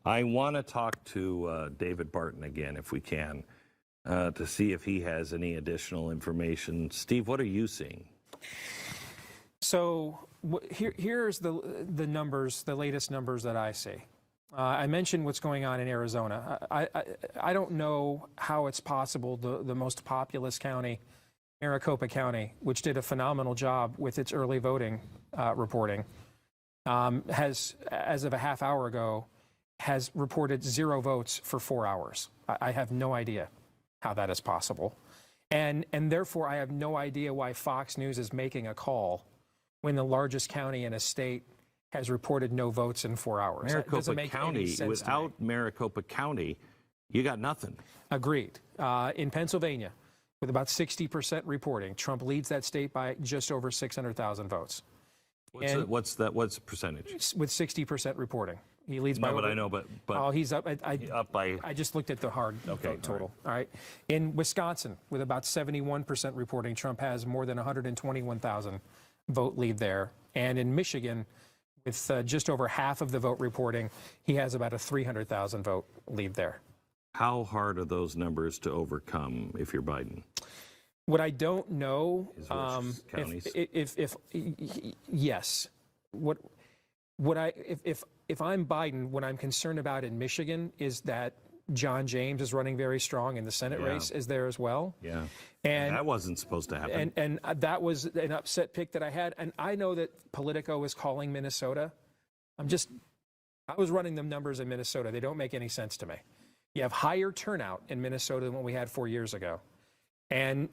I want to talk to David Barton again, if we can, to see if he has any additional information. Steve, what are you seeing? So here's the numbers, the latest numbers that I see. I mentioned what's going on in Arizona. I don't know how it's possible the most populous county, Maricopa County, which did a phenomenal job with its early voting reporting, has, as of a half hour ago, has reported 0 votes for 4 hours. I have no idea how that is possible. And therefore, I have no idea why Fox News is making a call when the largest county in a state has reported no votes in 4 hours. Maricopa County, without Maricopa County, you got nothing. Agreed. In Pennsylvania, with about 60% reporting, Trump leads that state by just over 600,000 votes. What's the percentage? With 60% reporting. He leads by. No, but I know, but oh, he's up. up by. I just looked at the hard vote total. All right. In Wisconsin, with about 71% reporting, Trump has more than 121,000 vote lead there. And in Michigan, with just over half of the vote reporting, he has about a 300,000 vote lead there. How hard are those numbers to overcome if you're Biden? What I don't know, counties? if yes, if I'm Biden, what I'm concerned about in Michigan is that John James is running very strong, and the Senate race is there as well. Yeah, and that wasn't supposed to happen. And that was an upset pick that I had, and I know that Politico is calling Minnesota. I was running the numbers in Minnesota. They don't make any sense to me. You have higher turnout in Minnesota than what we had 4 years ago. And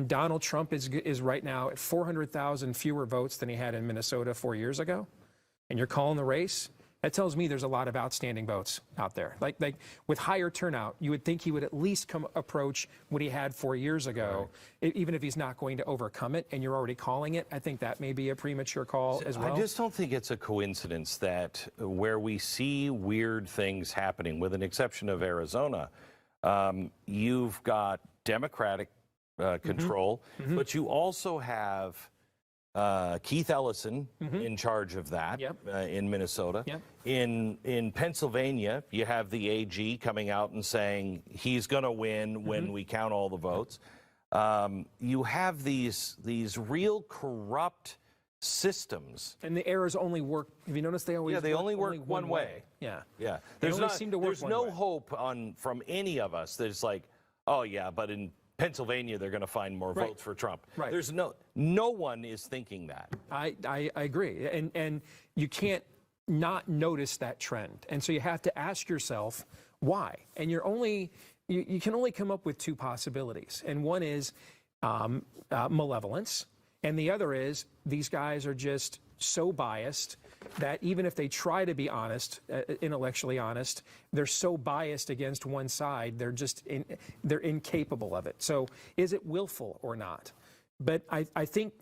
Donald Trump is right now at 400,000 fewer votes than he had in Minnesota 4 years ago. And you're calling the race? That tells me there's a lot of outstanding votes out there. Like with higher turnout, you would think he would at least approach what he had 4 years ago, even if he's not going to overcome it, and you're already calling it. I think that may be a premature call as well. I just don't think it's a coincidence that where we see weird things happening, with an exception of Arizona, you've got Democratic control, but you also have Keith Ellison in charge of that in Minnesota. In Pennsylvania, you have the AG coming out and saying he's going to win when we count all the votes. You have these real corrupt systems. And the errors only work. Have you noticed they always? Yeah, they only work one way. Yeah. Yeah. There's no hope from any of us that it's like, oh yeah, but in Pennsylvania, they're going to find more votes for Trump. Right. There's no one is thinking that. I agree. And you can't not notice that trend. And so you have to ask yourself why. And you can only come up with two possibilities. And one is malevolence. And the other is these guys are just so biased that even if they try to be honest, intellectually honest, they're so biased against one side, they're incapable of it. So is it willful or not? But I think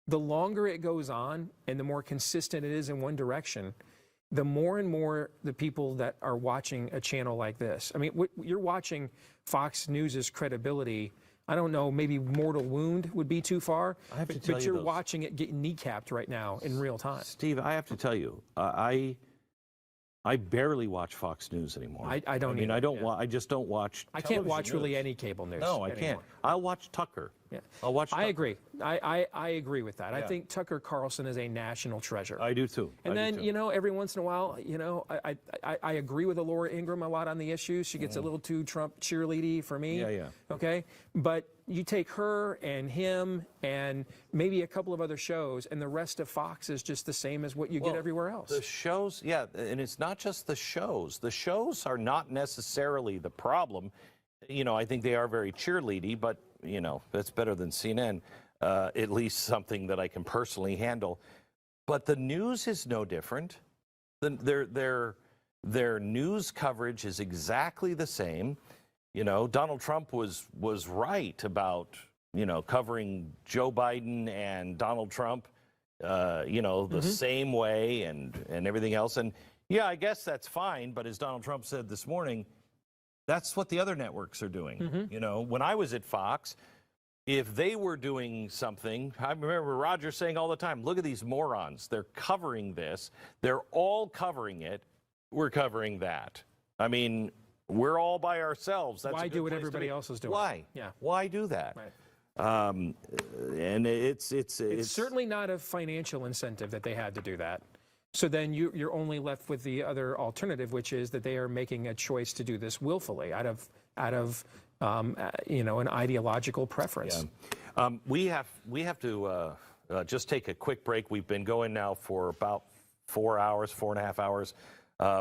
the longer it goes on and the more consistent it is in one direction, the more and more the people that are watching a channel like this, I mean, you're watching Fox News's credibility. I don't know, maybe mortal wound would be too far, but you're watching it get kneecapped right now in real time. Steve, I have to tell you, I barely watch Fox News anymore. I don't. I mean, I just don't watch. I can't watch really any cable news. No, I can't. I'll watch Tucker. Yeah. I'll watch. Tucker. I agree. I agree with that. Yeah. I think Tucker Carlson is a national treasure. I do too. And then every once in a while, I agree with Laura Ingraham a lot on the issues. She gets a little too Trump cheerleady for me. Yeah. Okay, but you take her and him and maybe a couple of other shows, and the rest of Fox is just the same as what you get everywhere else. The shows, and it's not just the shows. The shows are not necessarily the problem. I think they are very cheerleady, but that's better than CNN. At least something that I can personally handle. But the news is no different. Their news coverage is exactly the same. Donald Trump was right about covering Joe Biden and Donald Trump, the same way and everything else. And yeah, I guess that's fine. But as Donald Trump said this morning, that's what the other networks are doing. When I was at Fox, if they were doing something, I remember Roger saying all the time, look at these morons. They're covering this. They're all covering it. We're covering that. I mean, we're all by ourselves. That's why do what everybody else is doing? Why? Yeah. Why do that? Right. And it's certainly not a financial incentive that they had to do that. So then you're only left with the other alternative, which is that they are making a choice to do this willfully out of an ideological preference. Yeah. We have to just take a quick break. We've been going now for about 4.5 hours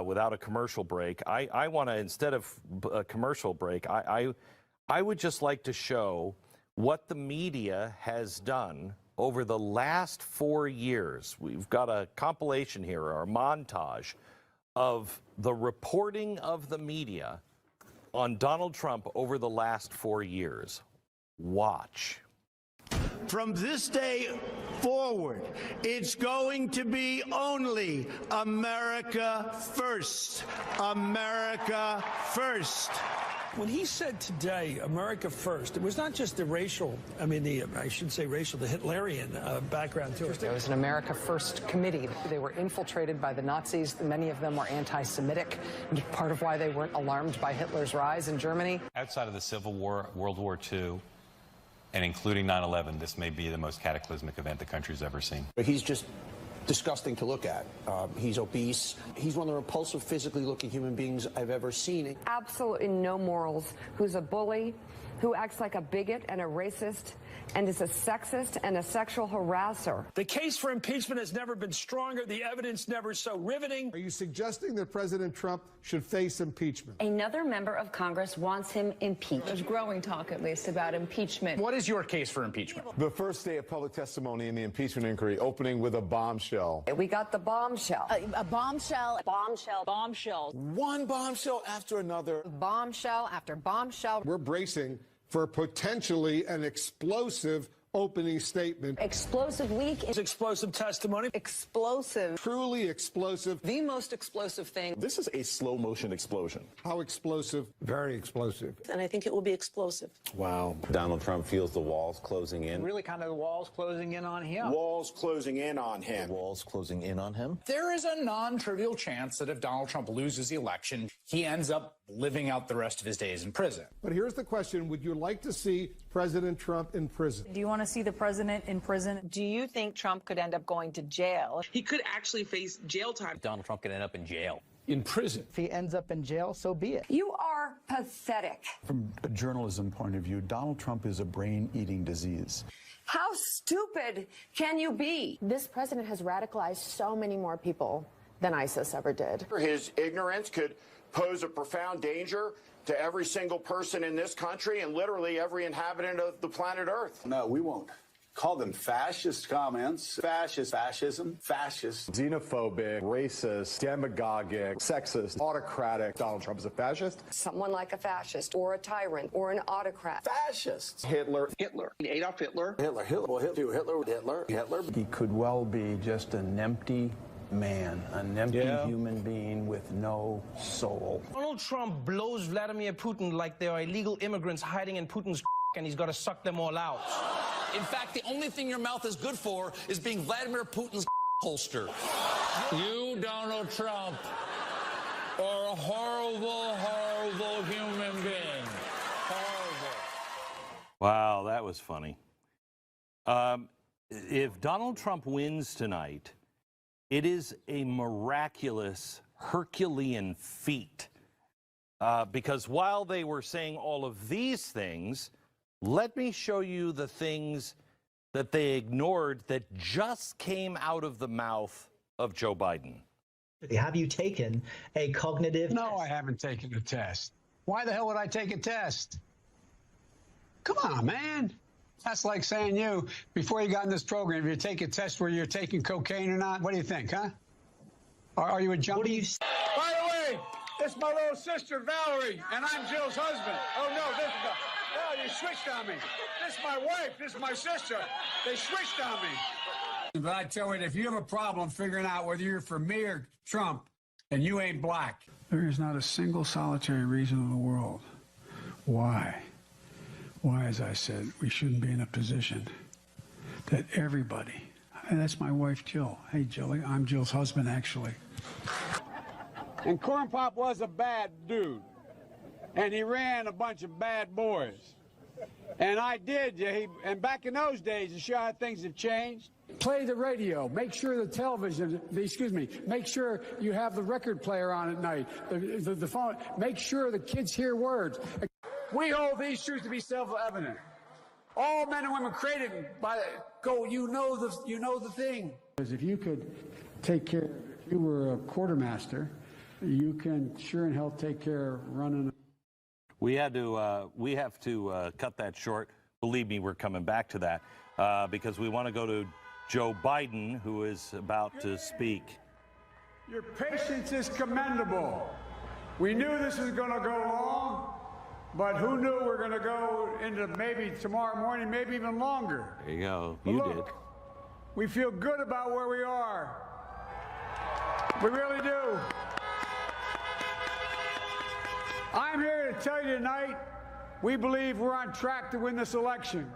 without a commercial break. I want to, instead of a commercial break, I would just like to show what the media has done over the last 4 years. We've got a compilation here, or a montage of the reporting of the media on Donald Trump over the last 4 years. Watch. From this day forward. It's going to be only America first. America first. When he said today, America first, it was not just the racial, the Hitlerian background to it. It was an America First committee. They were infiltrated by the Nazis. Many of them were anti-Semitic, part of why they weren't alarmed by Hitler's rise in Germany. Outside of the Civil War, World War II, and including 9/11, this may be the most cataclysmic event the country's ever seen. He's just disgusting to look at. He's obese. He's one of the repulsive, physically looking human beings I've ever seen. Absolutely no morals, who's a bully, who acts like a bigot and a racist, and is a sexist and a sexual harasser. The case for impeachment has never been stronger. The evidence never so riveting. Are you suggesting that President Trump should face impeachment? Another member of Congress wants him impeached. There's growing talk, at least, about impeachment. What is your case for impeachment? The first day of public testimony in the impeachment inquiry, opening with a bombshell. We got the bombshell. A bombshell. Bombshell. Bombshell. One bombshell after another. Bombshell after bombshell. We're bracing for potentially an explosive opening statement. Explosive week. Explosive testimony. Explosive. Truly explosive. The most explosive thing. This is a slow motion explosion. How explosive? Very explosive. And I think it will be explosive. Wow. Donald Trump feels the walls closing in. Really kind of the walls closing in on him. Walls closing in on him. Walls closing in on him. There is a non-trivial chance that if Donald Trump loses the election, he ends up living out the rest of his days in prison. But here's the question. Would you like to see President Trump in prison? Do you want to see the president in prison? Do you think Trump could end up going to jail? He could actually face jail time. Donald Trump could end up in jail. In prison. If he ends up in jail, so be it. You are pathetic. From a journalism point of view, Donald Trump is a brain-eating disease. How stupid can you be? This president has radicalized so many more people than ISIS ever did. His ignorance could pose a profound danger to every single person in this country and literally every inhabitant of the planet Earth. No, we won't. Call them fascist comments, fascism, fascist, xenophobic, racist, demagogic, sexist, autocratic. Donald Trump is a fascist. Someone like a fascist or a tyrant or an autocrat. Fascist. Hitler. Adolf Hitler. Hitler. He could well be just an empty man, an empty human being with no soul. Donald Trump blows Vladimir Putin like they are illegal immigrants hiding in Putin's and he's got to suck them all out. In fact, the only thing your mouth is good for is being Vladimir Putin's holster. You, Donald Trump, are a horrible, horrible human being. Horrible. Wow, that was funny. If Donald Trump wins tonight, it is a miraculous Herculean feat. Because while they were saying all of these things, let me show you the things that they ignored that just came out of the mouth of Joe Biden. Have you taken a cognitive test? No, I haven't taken a test. Why the hell would I take a test? Come on, man. That's like saying you, before you got in this program, if you take a test where you're taking cocaine or not, what do you think, huh? Are you a junkie? What do you... By the way, it's my little sister, Valerie, and I'm Jill's husband. Oh, no, this is the... Oh, you switched on me. This is my wife. This is my sister. They switched on me. But I tell you, if you have a problem figuring out whether you're for me or Trump, and you ain't black. There is not a single solitary reason in the world why, as I said, we shouldn't be in a position that everybody, and that's my wife, Jill. Hey, Jilly, I'm Jill's husband, actually. And Corn Pop was a bad dude. And he ran a bunch of bad boys. And I did, and back in those days, to show how things have changed. Play the radio. Make sure the television, make sure you have the record player on at night. The phone. Make sure the kids hear words. We hold these truths to be self-evident. All men and women created by you know the thing. Because if you could take care, if you were a quartermaster, you can sure in hell take care of running. We have to cut that short. Believe me, we're coming back to that because we want to go to Joe Biden, who is about to speak. Your patience is commendable. We knew this was going to go long, but who knew we're going to go into maybe tomorrow morning, maybe even longer. There you go. But You look, we feel good about where we are. We really do. I'm here to tell you tonight, we believe we're on track to win this election.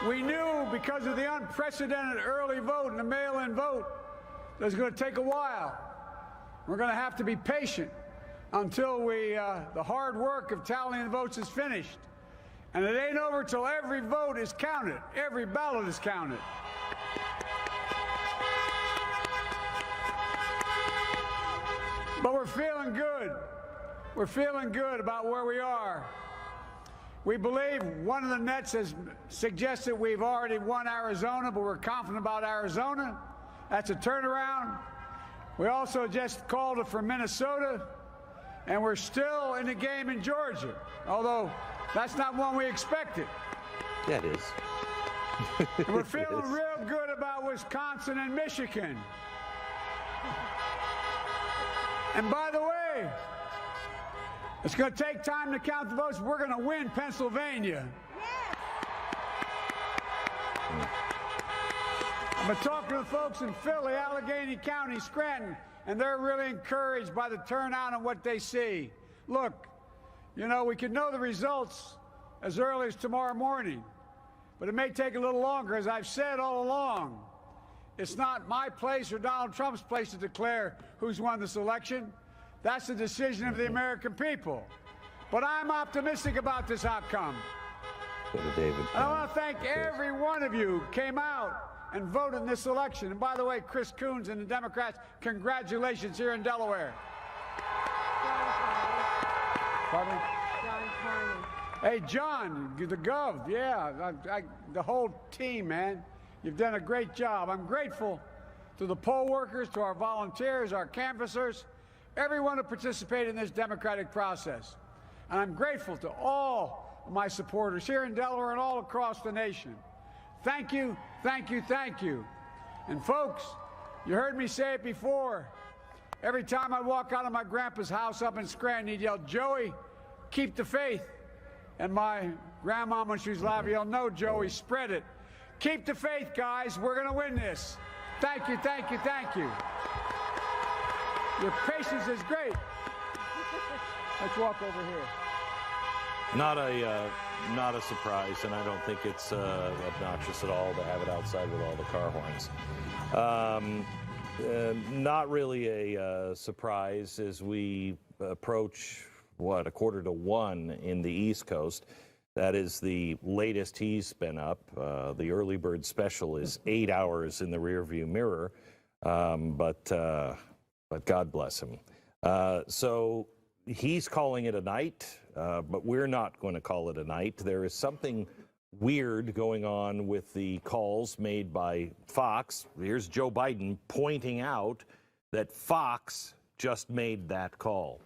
We knew because of the unprecedented early vote and the mail-in vote that it was going to take a while. We're going to have to be patient until the hard work of tallying the votes is finished. And it ain't over till every vote is counted, every ballot is counted. But we're feeling good. We're feeling good about where we are. We believe one of the nets has suggested we've already won Arizona, but we're confident about Arizona. That's a turnaround. We also just called it for Minnesota, and we're still in the game in Georgia, although that's not one we expected. That is. And we're feeling real good about Wisconsin and Michigan. And by the way, it's going to take time to count the votes. We're going to win Pennsylvania. I've been talking to folks in Philly, Allegheny County, Scranton, and they're really encouraged by the turnout and what they see. Look, you know, we could know the results as early as tomorrow morning, but it may take a little longer. As I've said all along, it's not my place or Donald Trump's place to declare who's won this election. That's the decision of the American people. But I'm optimistic about this outcome. And I want to thank every one of you who came out and voted in this election. And by the way, Chris Coons and the Democrats, congratulations here in Delaware. Pardon me? John Carney. Hey, John, the Gov, yeah, the whole team, man. You've done a great job. I'm grateful to the poll workers, to our volunteers, our canvassers, everyone who participated in this democratic process. And I'm grateful to all of my supporters here in Delaware and all across the nation. Thank you, thank you, thank you. And folks, you heard me say it before. Every time I walk out of my grandpa's house up in Scranton, he'd yell, "Joey, keep the faith." And my grandma, when she was alive, yelled, "No, Joey, spread it." Keep the faith, guys. We're going to win this. Thank you, thank you, thank you. Your patience is great. Let's walk over here. Not a surprise, and I don't think it's obnoxious at all to have it outside with all the car horns. Not really a surprise as we approach, what, 1:45 in the East Coast. That is the latest he's been up. The early bird special is 8 hours in the rearview mirror, but God bless him. So he's calling it a night, but we're not going to call it a night. There is something weird going on with the calls made by Fox. Here's Joe Biden pointing out that Fox just made that call.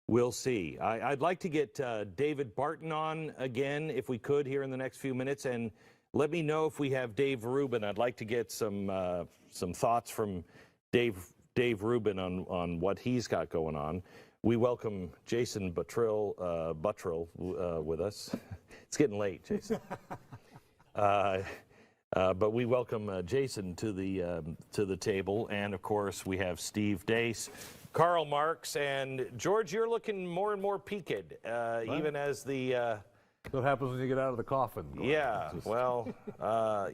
We'll see. I'd like to get David Barton on again, if we could, here in the next few minutes, and let me know if we have Dave Rubin. I'd like to get some thoughts from Dave Rubin on what he's got going on. We welcome Jason Buttrill with us. It's getting late, Jason. But we welcome Jason to the table, and of course we have Steve Deace, Karl Marx, and George. You're looking more and more peaked, even as the. What happens when you get out of the coffin? Yeah, well,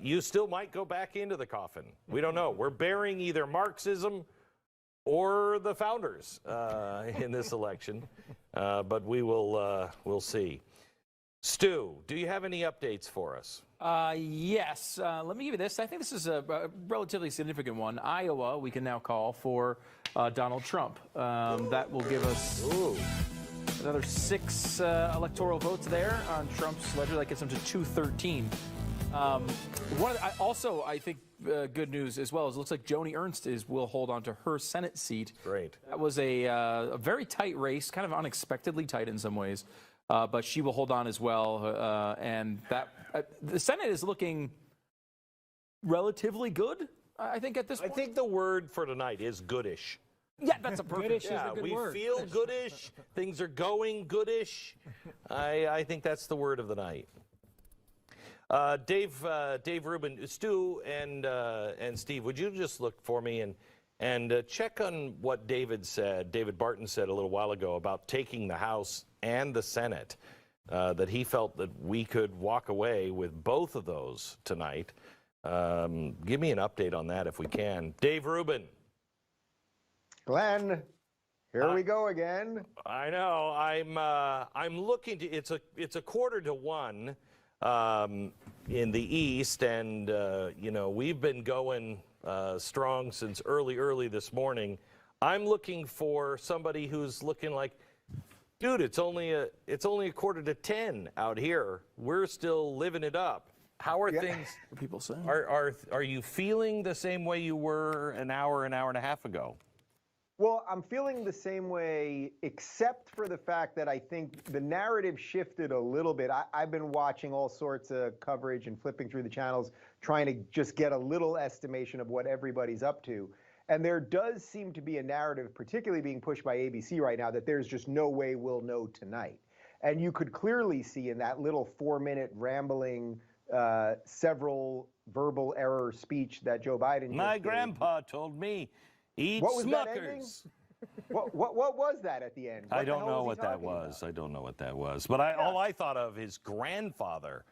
you still might go back into the coffin. We don't know. We're burying either Marxism or the founders in this election, but we'll see. Stu, do you have any updates for us? Yes. Let me give you this. I think this is a relatively significant one. Iowa, we can now call for Donald Trump. That will give us another 6 electoral votes there on Trump's ledger. That gets him to 213. I think good news as well is it looks like Joni Ernst will hold on to her Senate seat. Great. That was a very tight race, kind of unexpectedly tight in some ways. But she will hold on as well, and the Senate is looking relatively good, I think, at this point. I think the word for tonight is goodish. Yeah, that's a perfect. Goodish is Yeah, a good we word. feel goodish. Things are going goodish. I think that's the word of the night. Dave Rubin, Stu, and Steve, would you just look for me and check on what David Barton said a little while ago about taking the House and the Senate, that he felt that we could walk away with both of those tonight. Give me an update on that if we can. Dave Rubin. Glenn, here we go again. I know. I'm looking to. It's a 1:45 in the East, and we've been going strong since early this morning. I'm looking for somebody who's looking like, dude, it's only a 9:45 out here. We're still living it up. How are things? What are people saying? Are you feeling the same way you were an hour and a half ago? Well, I'm feeling the same way, except for the fact that I think the narrative shifted a little bit. I've been watching all sorts of coverage and flipping through the channels, trying to just get a little estimation of what everybody's up to. And there does seem to be a narrative, particularly being pushed by ABC right now, that there's just no way we'll know tonight. And you could clearly see in that little 4-minute rambling, several verbal error speech that Joe Biden just My gave. grandpa told me, eat What was that ending? Smuckers. What was that at the end? I What the don't hell know was what he that talking was. about? I don't know what that was. But all I thought of is grandfather.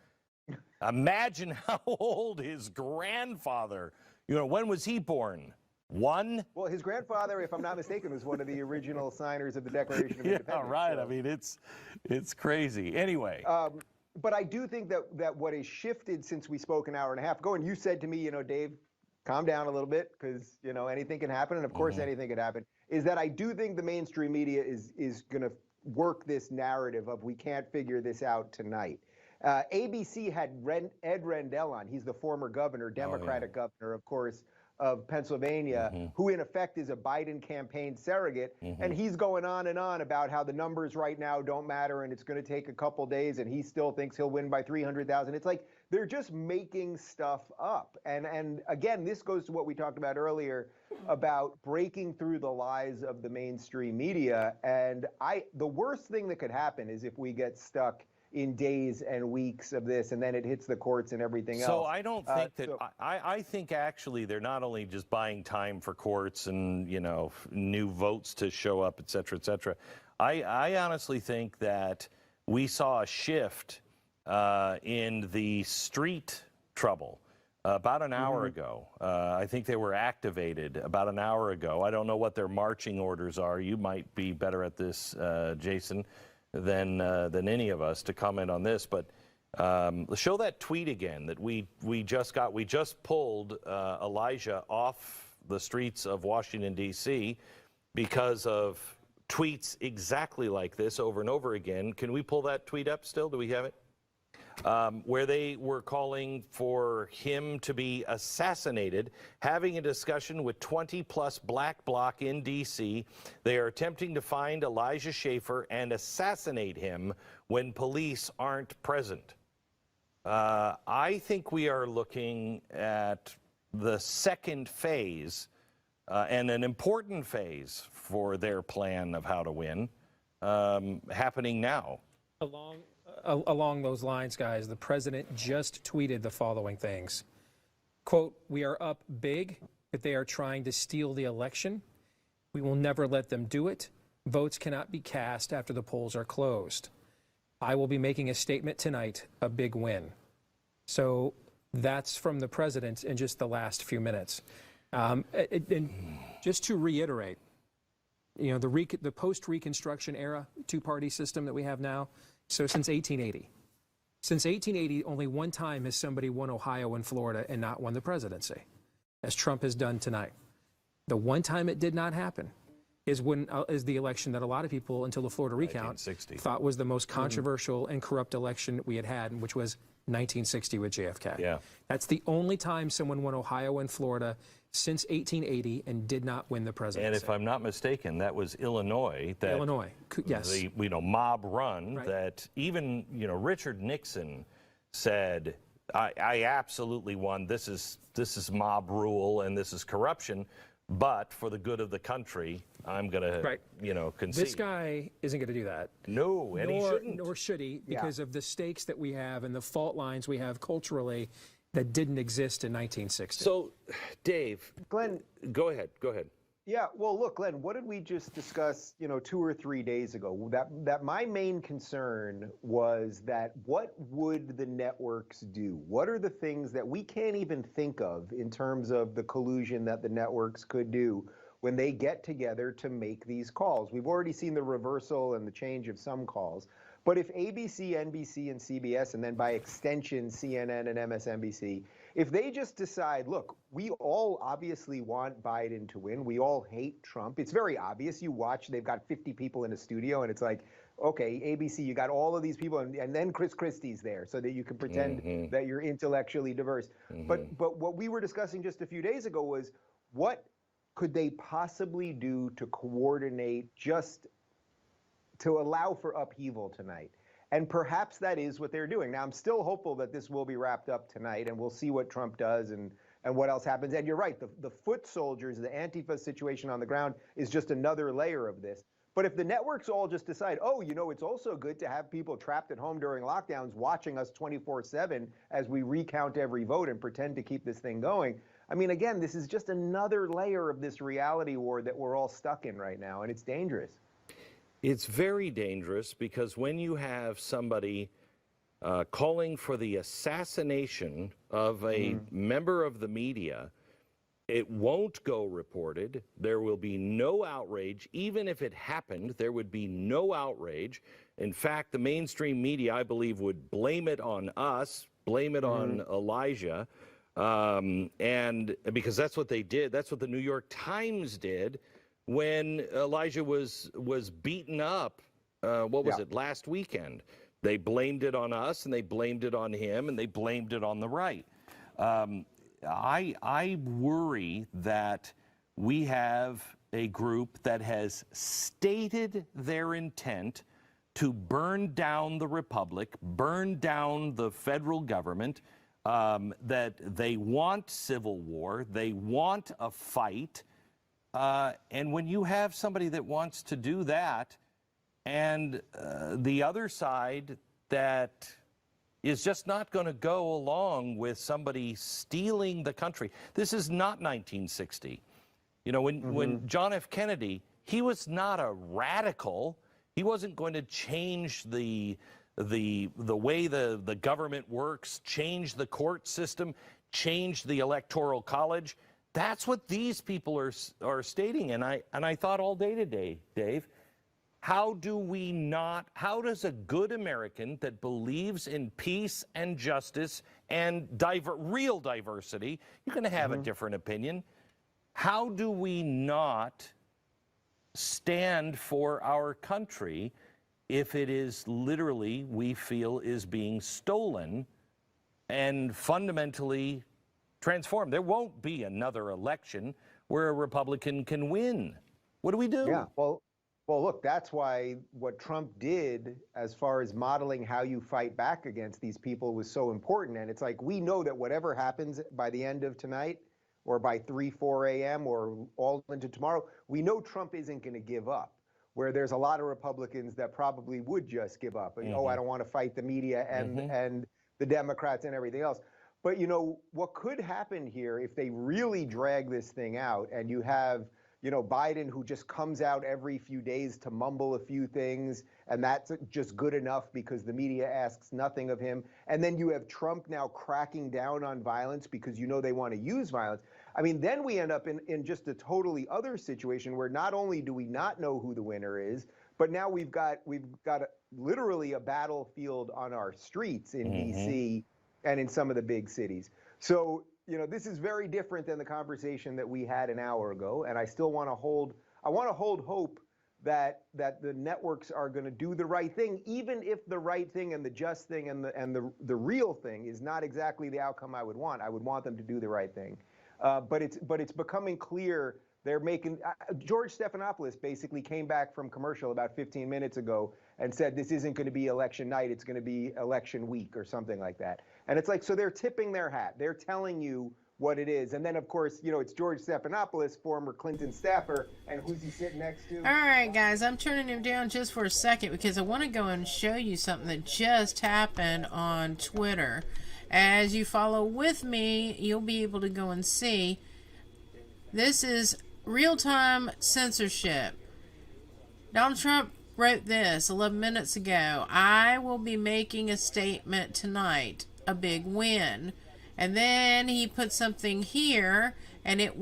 Imagine how old his grandfather. When was he born? 1? Well, his grandfather, if I'm not mistaken, was one of the original signers of the Declaration of Independence. Yeah, right. So. I mean, it's crazy. Anyway. But I do think that what has shifted since we spoke an hour and a half ago, and you said to me, Dave, calm down a little bit because, anything can happen. And of course, anything could happen, is that I do think the mainstream media is going to work this narrative of we can't figure this out tonight. ABC had Ed Rendell on. He's the former governor, Democratic governor, of course, of Pennsylvania, who in effect is a Biden campaign surrogate. And he's going on and on about how the numbers right now don't matter and it's going to take a couple days and he still thinks he'll win by 300,000. It's like they're just making stuff up. And again, this goes to what we talked about earlier about breaking through the lies of the mainstream media. And the worst thing that could happen is if we get stuck in days and weeks of this, and then it hits the courts and everything else. So I don't think that. I think actually they're not only just buying time for courts and new votes to show up, et cetera, et cetera. I honestly think that we saw a shift in the street trouble about an hour ago. I think they were activated about an hour ago. I don't know what their marching orders are. You might be better at this, Jason, than any of us to comment on this, but show that tweet again that we just got. We just pulled Elijah off the streets of Washington, D.C. because of tweets exactly like this over and over again. Can we pull that tweet up still? Do we have it? Where they were calling for him to be assassinated, having a discussion with 20-plus Black Bloc in D.C. They are attempting to find Elijah Schaffer and assassinate him when police aren't present. I think we are looking at the second phase and an important phase for their plan of how to win happening now. Along those lines, guys, the president just tweeted the following things. Quote, "We are up big, but they are trying to steal the election. We will never let them do it. Votes cannot be cast after the polls are closed. I will be making a statement tonight, a big win." So that's from the president in just the last few minutes. And just to reiterate, the post-Reconstruction era two-party system that we have now, so since 1880. Since 1880, only one time has somebody won Ohio and Florida and not won the presidency, as Trump has done tonight. The one time it did not happen is the election that a lot of people, until the Florida recount, thought was the most controversial and corrupt election we had, which was 1960 with JFK. Yeah. That's the only time someone won Ohio and Florida since 1880 and did not win the presidency. And if I'm not mistaken, that was Illinois. Yes. The mob run that even Richard Nixon said, I absolutely won. This is mob rule and this is corruption. but for the good of the country, I'm going to, concede. This guy isn't going to do that. No, and he shouldn't. Nor should he, because of the stakes that we have and the fault lines we have culturally that didn't exist in 1960. So, Dave, Glenn, go ahead. Yeah, well, look, Glenn, what did we just discuss, 2 or 3 days ago? That my main concern was that what would the networks do? What are the things that we can't even think of in terms of the collusion that the networks could do when they get together to make these calls? We've already seen the reversal and the change of some calls. But if ABC, NBC, and CBS, and then by extension, CNN and MSNBC, if they just decide, look, we all obviously want Biden to win. We all hate Trump. It's very obvious. You watch, they've got 50 people in a studio, and it's like, okay, ABC, you got all of these people, and then Chris Christie's there so that you can pretend that you're intellectually diverse. But what we were discussing just a few days ago was, what could they possibly do to coordinate, just to allow for upheaval tonight? And perhaps that is what they're doing. Now, I'm still hopeful that this will be wrapped up tonight, and we'll see what Trump does and what else happens. And you're right, the foot soldiers, the Antifa situation on the ground is just another layer of this. But if the networks all just decide, it's also good to have people trapped at home during lockdowns watching us 24/7 as we recount every vote and pretend to keep this thing going. I mean, again, this is just another layer of this reality war that we're all stuck in right now, and it's dangerous. It's very dangerous because when you have somebody calling for the assassination of a member of the media, it won't go reported. There will be no outrage. Even if it happened, there would be no outrage. In fact, the mainstream media, I believe, would blame it on us, blame it on Elijah, and because that's what they did. That's what the New York Times did when Elijah was beaten up, last weekend. They blamed it on us, and they blamed it on him, and they blamed it on the right. I worry that we have a group that has stated their intent to burn down the republic, burn down the federal government, that they want civil war, they want a fight. And when you have somebody that wants to do that, and the other side that is just not going to go along with somebody stealing the country. This is not 1960. When John F. Kennedy, he was not a radical. He wasn't going to change the way the government works, change the court system, change the electoral college. That's what these people are stating, and I thought all day today, Dave, how does a good American that believes in peace and justice and real diversity, you're going to have a different opinion, how do we not stand for our country if it is literally, we feel, is being stolen and fundamentally transformed? There won't be another election where a Republican can win. What do we do? Yeah, well, look, that's why what Trump did as far as modeling how you fight back against these people was so important. And it's like, we know that whatever happens by the end of tonight or by 4 a.m. or all into tomorrow, we know Trump isn't going to give up, where there's a lot of Republicans that probably would just give up. I don't want to fight the media and the Democrats and everything else. But, what could happen here if they really drag this thing out and you have, Biden, who just comes out every few days to mumble a few things, and that's just good enough because the media asks nothing of him. And then you have Trump now cracking down on violence because they want to use violence. I mean, then we end up in just a totally other situation where not only do we not know who the winner is, but now we've got literally a battlefield on our streets in D.C. and in some of the big cities. So, this is very different than the conversation that we had an hour ago, and I still want to hold hope that the networks are going to do the right thing, even if the right thing and the just thing and the real thing is not exactly the outcome I would want. I would want them to do the right thing, but it's becoming clear they're making. George Stephanopoulos basically came back from commercial about 15 minutes ago and said this isn't going to be election night, it's going to be election week or something like that. And it's like, so they're tipping their hat. They're telling you what it is. And then, of course, you know, it's George Stephanopoulos, former Clinton staffer, and who's he sitting next to? All right, guys, I'm turning him down just for a second because I want to go and show you something that just happened on Twitter. As you follow with me, you'll be able to go and see. This is real-time censorship. Donald Trump wrote this 11 minutes ago. I will be making a statement tonight, a big win. And then he put something here, and it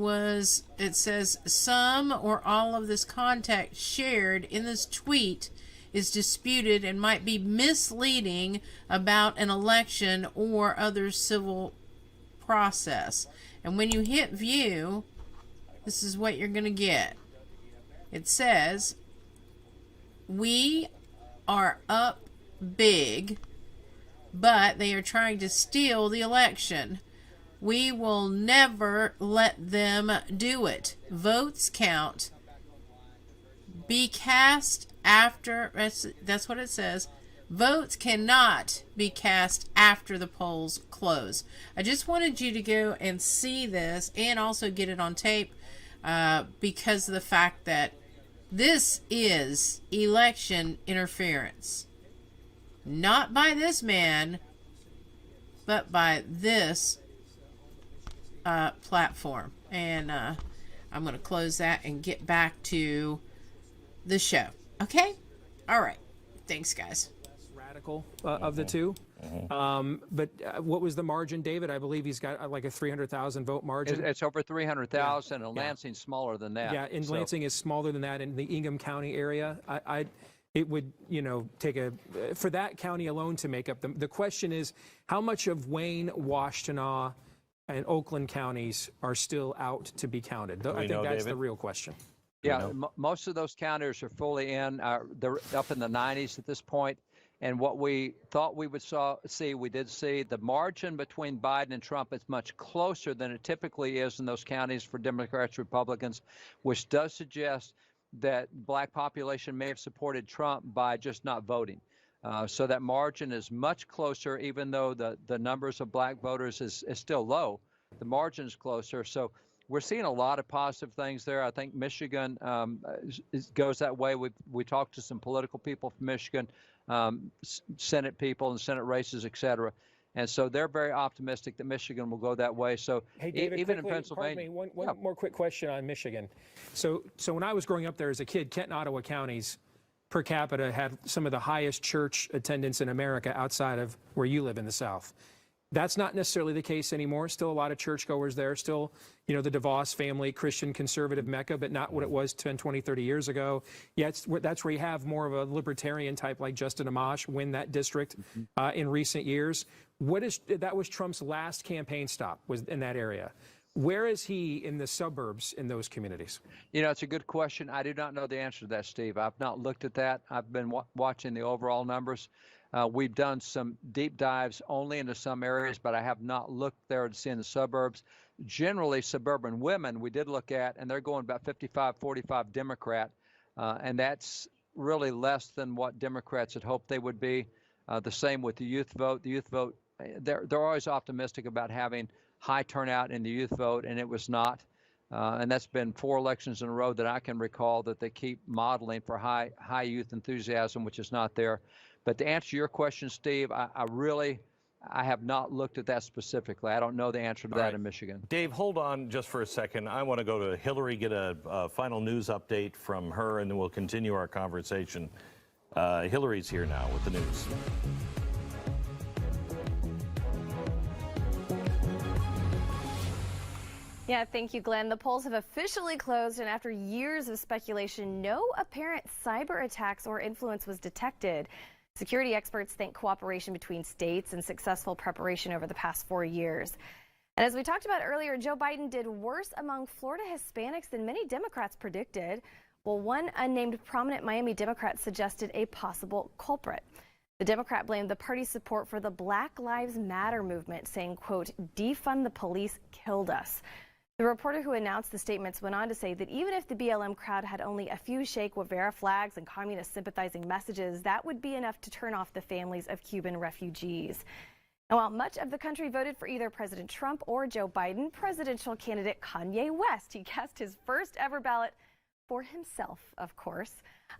says some or all of this content shared in this tweet is disputed and might be misleading about an election or other civil process. And when you hit view, this is what you're going to get. It says, we are up big, but they are trying to steal the election. We will never let them do it. Votes count. Be cast after, that's what it says. Votes cannot be cast after the polls close. I just wanted you to go and see this and also get it on tape because of the fact that this is election interference. Not by this man, but by this platform. And I'm going to close that and get back to the show. Okay? All right. Thanks, guys. Radical of the two. But what was the margin, David? I believe he's got like a 300,000 vote margin. It's over 300,000, and Lansing's smaller than that. Yeah, and Lansing is smaller than that in the Ingham County area. It would, you know, take for that county alone to make up the question is how much of Wayne, Washtenaw, and Oakland counties are still out to be counted? I think that's the real question. Yeah, most of those counties are fully in. They're up in the 90s at this point. And what we thought we would see, we did see. The margin between Biden and Trump is much closer than it typically is in those counties for Democrats, Republicans, which does suggest that black population may have supported Trump by just not voting. So that margin is much closer, even though the numbers of black voters is still low. The margin is closer. So we're seeing a lot of positive things there. I think Michigan goes that way. We talked to some political people from Michigan, Senate people and Senate races, et cetera. And so they're very optimistic that Michigan will go that way. So hey, David, even quickly, in Pennsylvania. Pardon me, one more quick question on Michigan. So when I was growing up there as a kid, Kent and Ottawa counties per capita had some of the highest church attendance in America outside of where you live in the South. That's not necessarily the case anymore. Still a lot of churchgoers there. Still, you know, the DeVos family, Christian conservative Mecca, but not what it was 10, 20, 30 years ago. Yeah, that's where you have more of a libertarian type like Justin Amash win that district in recent years. That was Trump's last campaign stop, was in that area. Where is he in the suburbs in those communities? You know, it's a good question. I do not know the answer to that, Steve. I've not looked at that. I've been watching the overall numbers. We've done some deep dives only into some areas, but I have not looked there to see in the suburbs. Generally, suburban women we did look at, and they're going about 55-45 Democrat, and that's really less than what Democrats had hoped they would be. The same with the youth vote. The youth vote, they're always optimistic about having high turnout in the youth vote, and it was not. And that's been 4 elections in a row that I can recall that they keep modeling for high youth enthusiasm, which is not there. But to answer your question, Steve, I have not looked at that specifically. I don't know the answer to that in Michigan. Dave, hold on just for a second. I want to go to Hillary, get a final news update from her, and then we'll continue our conversation. Hillary's here now with the news. Yeah, thank you, Glenn. The polls have officially closed, and after years of speculation, no apparent cyber attacks or influence was detected. Security experts think cooperation between states and successful preparation over the past 4 years. And as we talked about earlier, Joe Biden did worse among Florida Hispanics than many Democrats predicted. Well, one unnamed prominent Miami Democrat suggested a possible culprit. The Democrat blamed the party's support for the Black Lives Matter movement, saying, quote, defund the police killed us. The reporter who announced the statements went on to say that even if the BLM crowd had only a few Che Guevara flags and communist sympathizing messages, that would be enough to turn off the families of Cuban refugees. And while much of the country voted for either President Trump or Joe Biden, presidential candidate Kanye West, he cast his first ever ballot for himself, of course.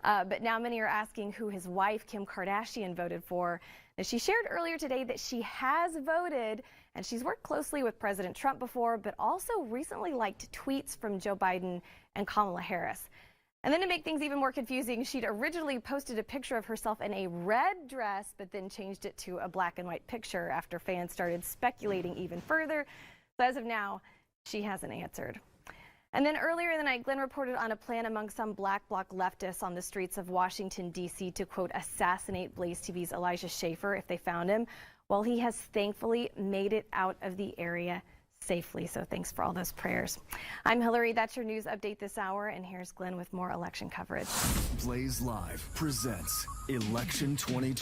But now many are asking who his wife, Kim Kardashian, voted for. Now, she shared earlier today that she has voted, and she's worked closely with President Trump before, but also recently liked tweets from Joe Biden and Kamala Harris. And then to make things even more confusing, she'd originally posted a picture of herself in a red dress, but then changed it to a black and white picture after fans started speculating even further. So as of now, she hasn't answered. And then earlier in the night, Glenn reported on a plan among some Black Bloc leftists on the streets of Washington, D.C. to, quote, assassinate Blaze TV's Elijah Schaffer if they found him. Well, he has thankfully made it out of the area safely. So thanks for all those prayers. I'm Hillary. That's your news update this hour. And here's Glenn with more election coverage. Blaze Live presents Election 2020.